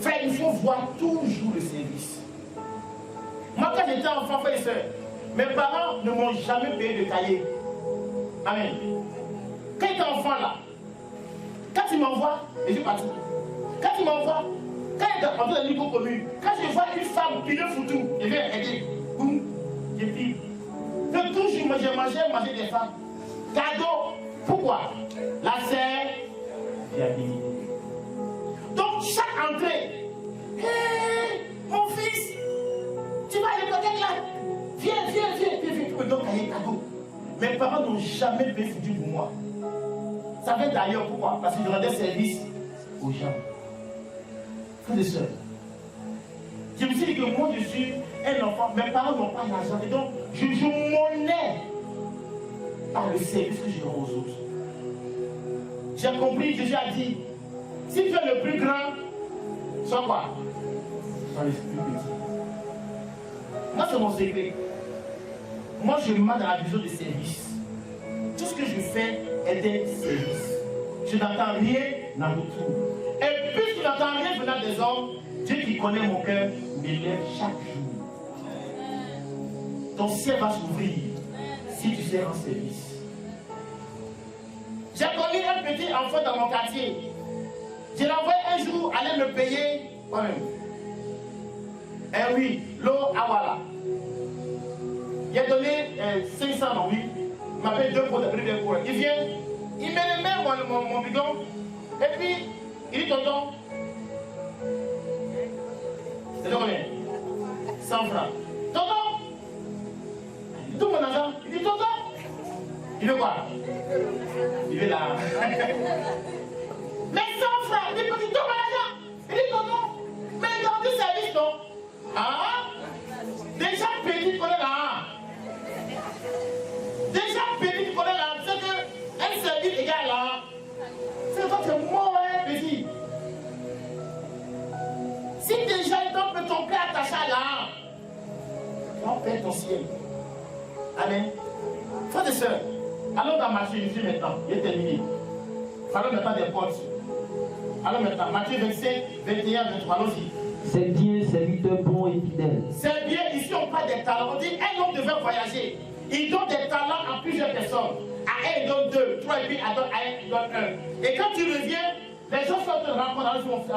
Speaker 2: Frère, il faut voir toujours le service. Moi, quand j'étais enfant, frère et soeur, mes parents ne m'ont jamais payé de cahier. Amen. Quand j'étais enfant là, quand tu m'envoies, et je suis parti. Quand tu m'envoies, quand il est dans le niveau commun, quand je vois une femme piler foutu, je vais aider. Boum, je pile. De toujours, moi j'ai mangé des femmes. Cadeau. Pourquoi? La serviabilité. Donc chaque entrée, hey, mon fils, parents n'ont jamais payé foutu pour moi. Ça vient d'ailleurs, pourquoi? Parce que je rendais service aux gens. Frères et sœurs, je me suis dit que moi je suis un enfant, mes parents n'ont pas d'argent, et donc je m'honnais par le service que je rends aux autres. J'ai compris, Jésus a dit, si tu es le plus grand, sois quoi? Sois le plus petit. Moi c'est mon secret. Moi je marche dans la vision de service. Tout ce que je fais est un service. Je n'attends rien en retour. Et puisque je n'attends rien venant des hommes, Dieu qui connaît mon cœur m'élève chaque jour. Ton ciel va s'ouvrir si tu sais en service. J'ai connu un petit enfant dans mon quartier. Je l'ai envoyé un jour aller me payer moi-même. Eh oui, l'eau Awala. Il a donné 500 non, oui. Il m'a payé 2 pots de première cour. Il vient, il met les mains mon bidon. Et puis, il dit tonton. C'est de combien? 100 francs. Tonton! Il dit tout mon argent. Il dit tonton! Il veut quoi? Il veut la. Mais 100 francs! Il dit tout mon argent! Il dit tonton! Mais il a du service, non? Ah? Déjà petit connaît la. Déjà petit connaît la. C'est que un service égale la. C'est toi qui es mort, hein, petit. Si déjà il donne ton cœur attaché à l'âme, tu vas perdre ton ciel. Amen. Frères et sœurs, allons dans Matthieu ici maintenant. Il est terminé. Allons maintenant des portes. Allons maintenant. Matthieu 27, 21, 23. Allons-y.
Speaker 3: C'est bien, serviteur bon et fidèle.
Speaker 2: C'est bien, ici on parle des talents. On dit un homme devait voyager. Il donne des talents à plusieurs personnes. À un, il donne 2, 3, et puis à un, il donne 1. Et quand tu reviens, les gens sont te rencontrent. Allons-y, mon fils,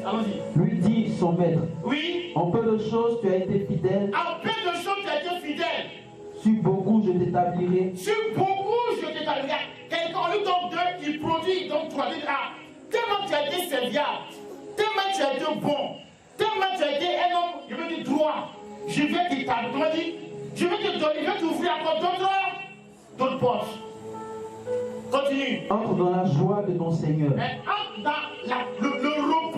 Speaker 2: allons-y.
Speaker 3: Lui dit son maître.
Speaker 2: Oui.
Speaker 3: En peu de choses, tu as été fidèle.
Speaker 2: En peu de choses, tu as été fidèle.
Speaker 3: Sur beaucoup, je t'établirai.
Speaker 2: Sur beaucoup, je t'établirai. Quelqu'un, on lui donne 2, il produit, donc 3, il dit, ah, tellement tu as été serviable, tellement tu as été bon, tellement tu as été un homme, je veux dire droit, je vais t'établir, je vais te donner, je vais t'ouvrir encore d'autres portes. Continue.
Speaker 3: Entre dans la joie de ton Seigneur.
Speaker 2: Entre dans le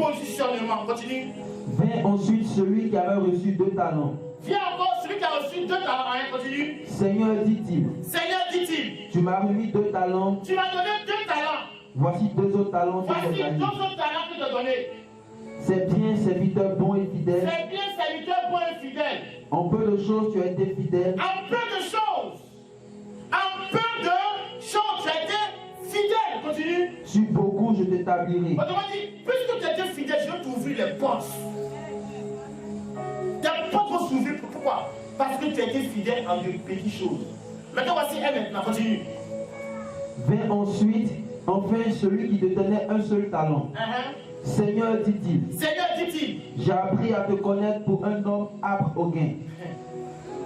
Speaker 2: repositionnement. Continue.
Speaker 3: Vint ensuite celui qui avait reçu 2 talents.
Speaker 2: Viens encore celui qui a reçu 2 talents. Continue.
Speaker 3: Seigneur, dit-il.
Speaker 2: Seigneur, dit-il.
Speaker 3: Tu m'as remis 2 talents.
Speaker 2: Tu m'as donné 2 talents.
Speaker 3: Voici 2 autres talents.
Speaker 2: Voici 2 autres talents que je t'ai donnés.
Speaker 3: C'est bien, serviteur bon et fidèle.
Speaker 2: C'est bien, serviteur bon et fidèle.
Speaker 3: En peu de choses, tu as été fidèle.
Speaker 2: En peu de choses. En peu de choses, tu as été fidèle. Continue.
Speaker 3: Sur beaucoup, je t'établirai.
Speaker 2: Autrement dit, puisque tu as été fidèle, je vais t'ouvrir les portes. Tes portes vont s'ouvrir. Pourquoi? Parce que tu as été fidèle en de petites choses. Maintenant, voici un maintenant. Continue.
Speaker 3: Vint ensuite, enfin, celui qui te tenait un seul talent. Seigneur, dit-il.
Speaker 2: Seigneur, dit-il.
Speaker 3: J'ai appris à te connaître pour un homme âpre au gain.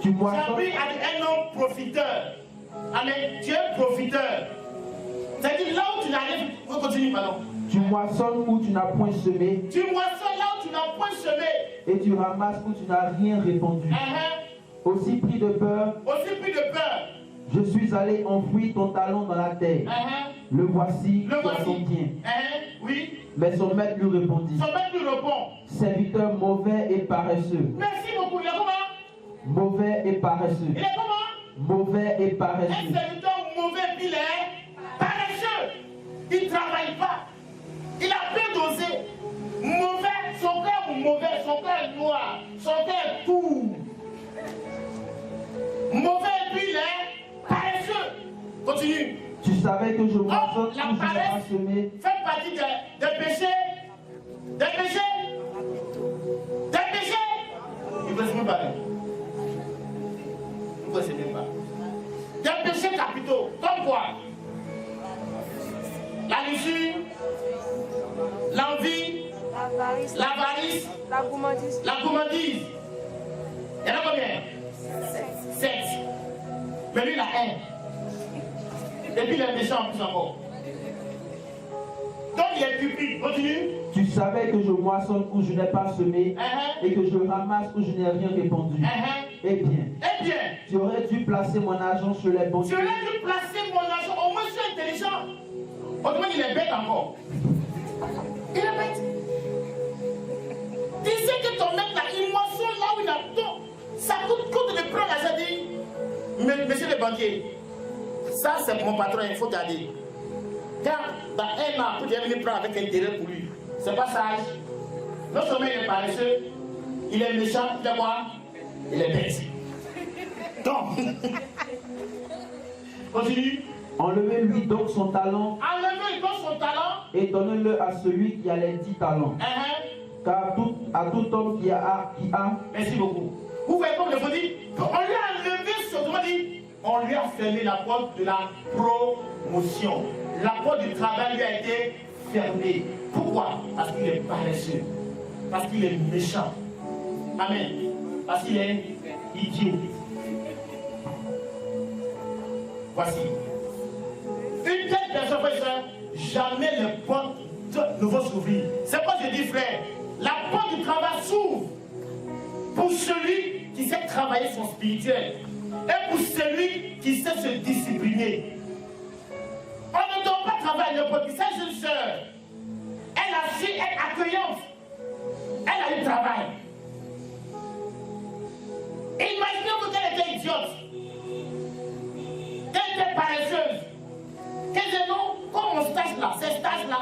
Speaker 3: Tu moissonnes.
Speaker 2: J'ai appris à être un homme profiteur. Amen. Tu es un profiteur. C'est-à-dire là où tu n'arrives, il faut continuer, pardon.
Speaker 3: Tu moissonnes où tu n'as point semé.
Speaker 2: Tu moissonnes là où tu n'as point semé.
Speaker 3: Et tu ramasses où tu n'as rien répandu. Aussi pris de peur.
Speaker 2: Aussi pris de peur.
Speaker 3: Je suis allé enfouir ton talent dans la terre. Le voici, son bien.
Speaker 2: Oui.
Speaker 3: Mais son maître lui répondit.
Speaker 2: Son maître lui répond.
Speaker 3: Serviteur mauvais et paresseux.
Speaker 2: Merci beaucoup. Il est comment?
Speaker 3: Mauvais et paresseux.
Speaker 2: Il est comment?
Speaker 3: Mauvais et paresseux.
Speaker 2: Un serviteur mauvais, puis il est paresseux. Il ne travaille pas. Il a peu dosé. Mauvais, son cœur mauvais, son cœur noir, son cœur tout. Mauvais, puis il est paresseux. Continue.
Speaker 3: Tu savais que je moissonne
Speaker 2: la
Speaker 3: où je n'ai pas
Speaker 2: paresse
Speaker 3: semé.
Speaker 2: fait partie des péchés. Des péchés. Des péchés. Il ne peut se parler. Il ne peut se pas. Des péchés capitaux. Comme quoi? La luxure, l'envie, l'avarice, la gourmandise. Il y en a combien? 7. Mais lui, il a 1. Et puis il est méchant en plus encore. Donc il est cupide. Continue.
Speaker 3: Tu savais que je moissonne où je n'ai pas semé et que je ramasse où je n'ai rien répandu. Eh bien,
Speaker 2: bien.
Speaker 3: tu aurais dû placer mon argent sur les banques.
Speaker 2: Tu aurais dû placer mon argent. Au moins, je suis intelligent. Autrement, il est bête encore. Il est bête. Tu sais que ton mec là, il moissonne là où il a tout. Ça coûte de prendre l'argent. Monsieur le banquier, ça c'est mon patron, il faut garder. Car dans un an, pour venir prendre avec intérêt pour lui. C'est pas sage. Non seulement il est paresseux, il est méchant, il est quoi? Il est bête. Donc, continue.
Speaker 3: Enlevez-lui donc son talent.
Speaker 2: Enlevez donc son talent.
Speaker 3: Et donnez-le à celui qui a les 10 talents. Car à tout homme qui a.
Speaker 2: Merci beaucoup. Vous voyez comme je vous dis, on lui a enlevé on lui a fermé la porte de la promotion. La porte du travail lui a été fermée. Pourquoi? Parce qu'il est paresseux. Parce qu'il est méchant. Amen. Parce qu'il est idiot. Voici. Une telle personne, frère, jamais les portes ne vont s'ouvrir. C'est quoi je dis, frère? La porte du travail s'ouvre pour celui qui sait travailler son spirituel et pour celui qui sait se discipliner. On ne doit pas travailler n'importe qui. Cette jeune sœur, elle a su être accueillante. Elle a eu travail. Imaginez-vous qu'elle était idiote, qu'elle était paresseuse, qu'elle disait non, comme mon stage là, ces stages là,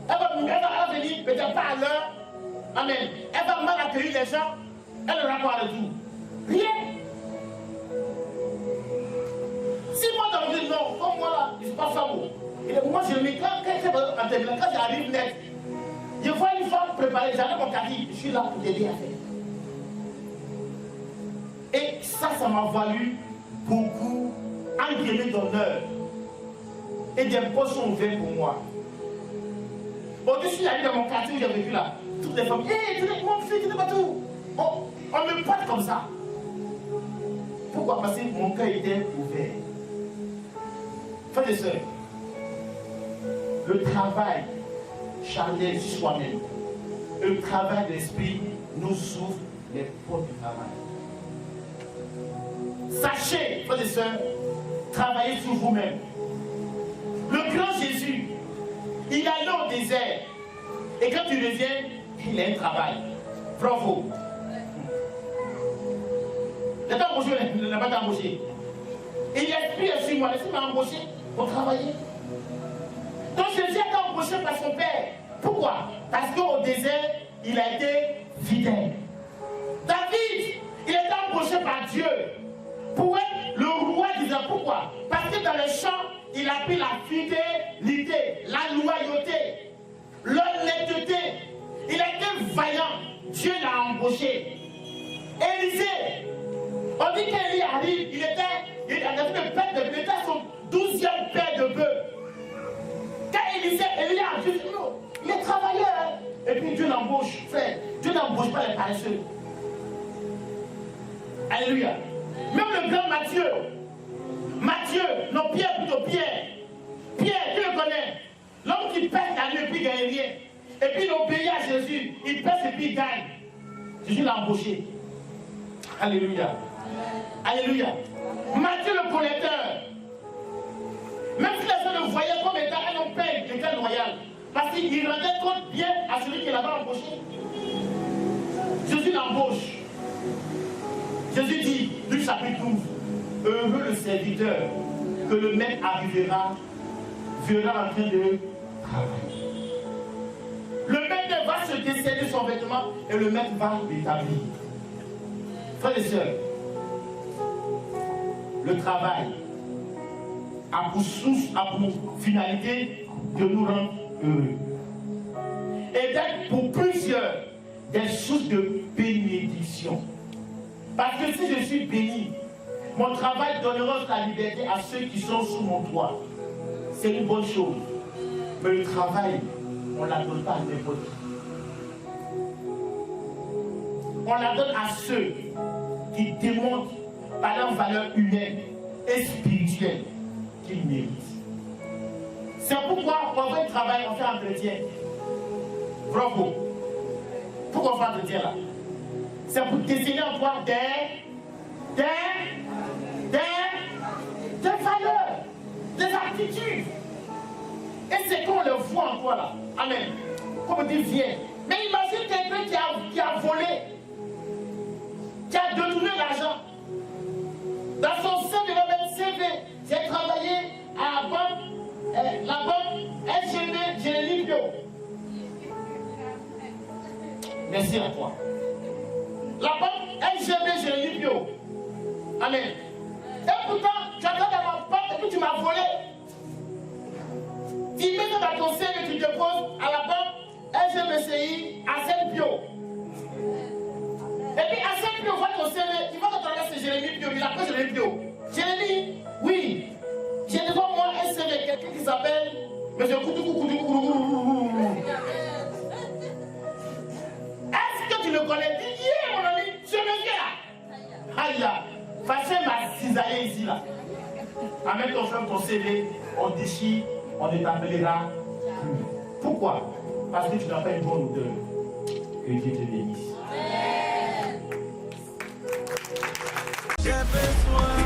Speaker 2: elle va venir peut-être pas à l'heure. Amen. Elle va mal accueillir les gens, elle ne aura pas le tout. Rien. Si moi dans le dis non, comme moi là, je ne suis pas femme. Et moi je me quand j'arrive net, je vois une femme préparée, j'arrive mon caddie, je suis là pour t'aider à faire. Et ça m'a valu beaucoup d'honneur. Et des postes sont ouverts pour moi. Au-dessus, j'arrive dans mon quartier où j'ai vécu là. Toutes les femmes, hé, mon fils, tu n'es pas tout. On me parle comme ça. Pourquoi? Parce que mon cœur était ouvert. Frères et sœurs, le travail charnel sur soi-même, le travail de l'esprit nous ouvre les portes du travail. Sachez, frères et sœurs, travaillez sur vous-même. Le grand Jésus, il allait au désert. Et quand tu reviens, il a un travail. Bravo. Il n'a pas embauché, il n'a pas embauché. Et l'esprit est sur moi, l'esprit m'a embauché pour travailler. Donc Jésus a été embauché par son père. Pourquoi? Parce qu'au désert, il a été fidèle. David, il a été embauché par Dieu pour être le roi d'Israël. Pourquoi? Parce que dans les champs, il a pris la fidélité, la loyauté, l'honnêteté. Il a été vaillant. Dieu l'a embauché. Élisée, on dit qu'Élie arrive, il était son 12e père de bœuf. Quand Élie a dit, non, il est travailleur. Et puis Dieu l'embauche, frère. Dieu n'embauche pas les paresseux. Alléluia. Même le grand Matthieu, non Pierre plutôt Pierre. Pierre, tu le connais. L'homme qui pèse la nuit et puis il ne gagne rien. Et puis il obéit à Jésus. Il pèse et puis il gagne. Jésus l'a embauché. Alléluia. Alléluia. Matthieu le collecteur. Même si les gens le voyaient comme étant un homme père, il était loyal. Parce qu'il rendait compte bien à celui qui l'avait embauché. Jésus l'embauche. Jésus dit, Luc chapitre 12, heureux le serviteur que le maître verra en train de travailler. Le maître va se décéder son vêtement et le maître va l'établir. Frères et sœurs, le travail a pour source, a pour finalité de nous rendre heureux. Et d'être pour plusieurs des sources de bénédiction. Parce que si je suis béni, mon travail donnera la liberté à ceux qui sont sous mon toit. C'est une bonne chose. Mais le travail, on ne la donne pas à n'importe qui. On la donne à ceux qui démontrent par leur valeur humaine et spirituelle qu'ils méritent. C'est pourquoi on fait travail, on fait entretien. Bravo. Pourquoi on fait entretien là? C'est pour dessiner en toi des des valeurs, des attitudes. Et c'est qu'on le voit en toi là. Amen. Comme dit, viens. Mais imagine quelqu'un qui a volé, qui a détourné l'argent. Dans son CV, il va mettre CV. J'ai travaillé à la banque SGB Jérémy Bio. Merci à toi. La banque SGB Jérémy Bio. Amen. Et pourtant, tu as dans ma porte et puis tu m'as volé. Tu mets dans ton CV et tu déposes à la banque SGBCI à Bio. Et puis à Bio, voit ton CV, tu vas te travailler c'est Jérémy Bio, il appelle Jérémy Bio. Jérémy, oui, j'ai devant moi un CV, quelqu'un qui s'appelle M. Koudoukou. Est-ce que tu le connais? Dis, mon ami, je me viens là. Aïe, facile m'a cisaillé ici là. Amène ton frère, ton CV, on déchire, on ne t'appellera plus. Pourquoi? Parce que tu n'as pas une bonne odeur. Que Dieu te bénisse.
Speaker 1: J'ai besoin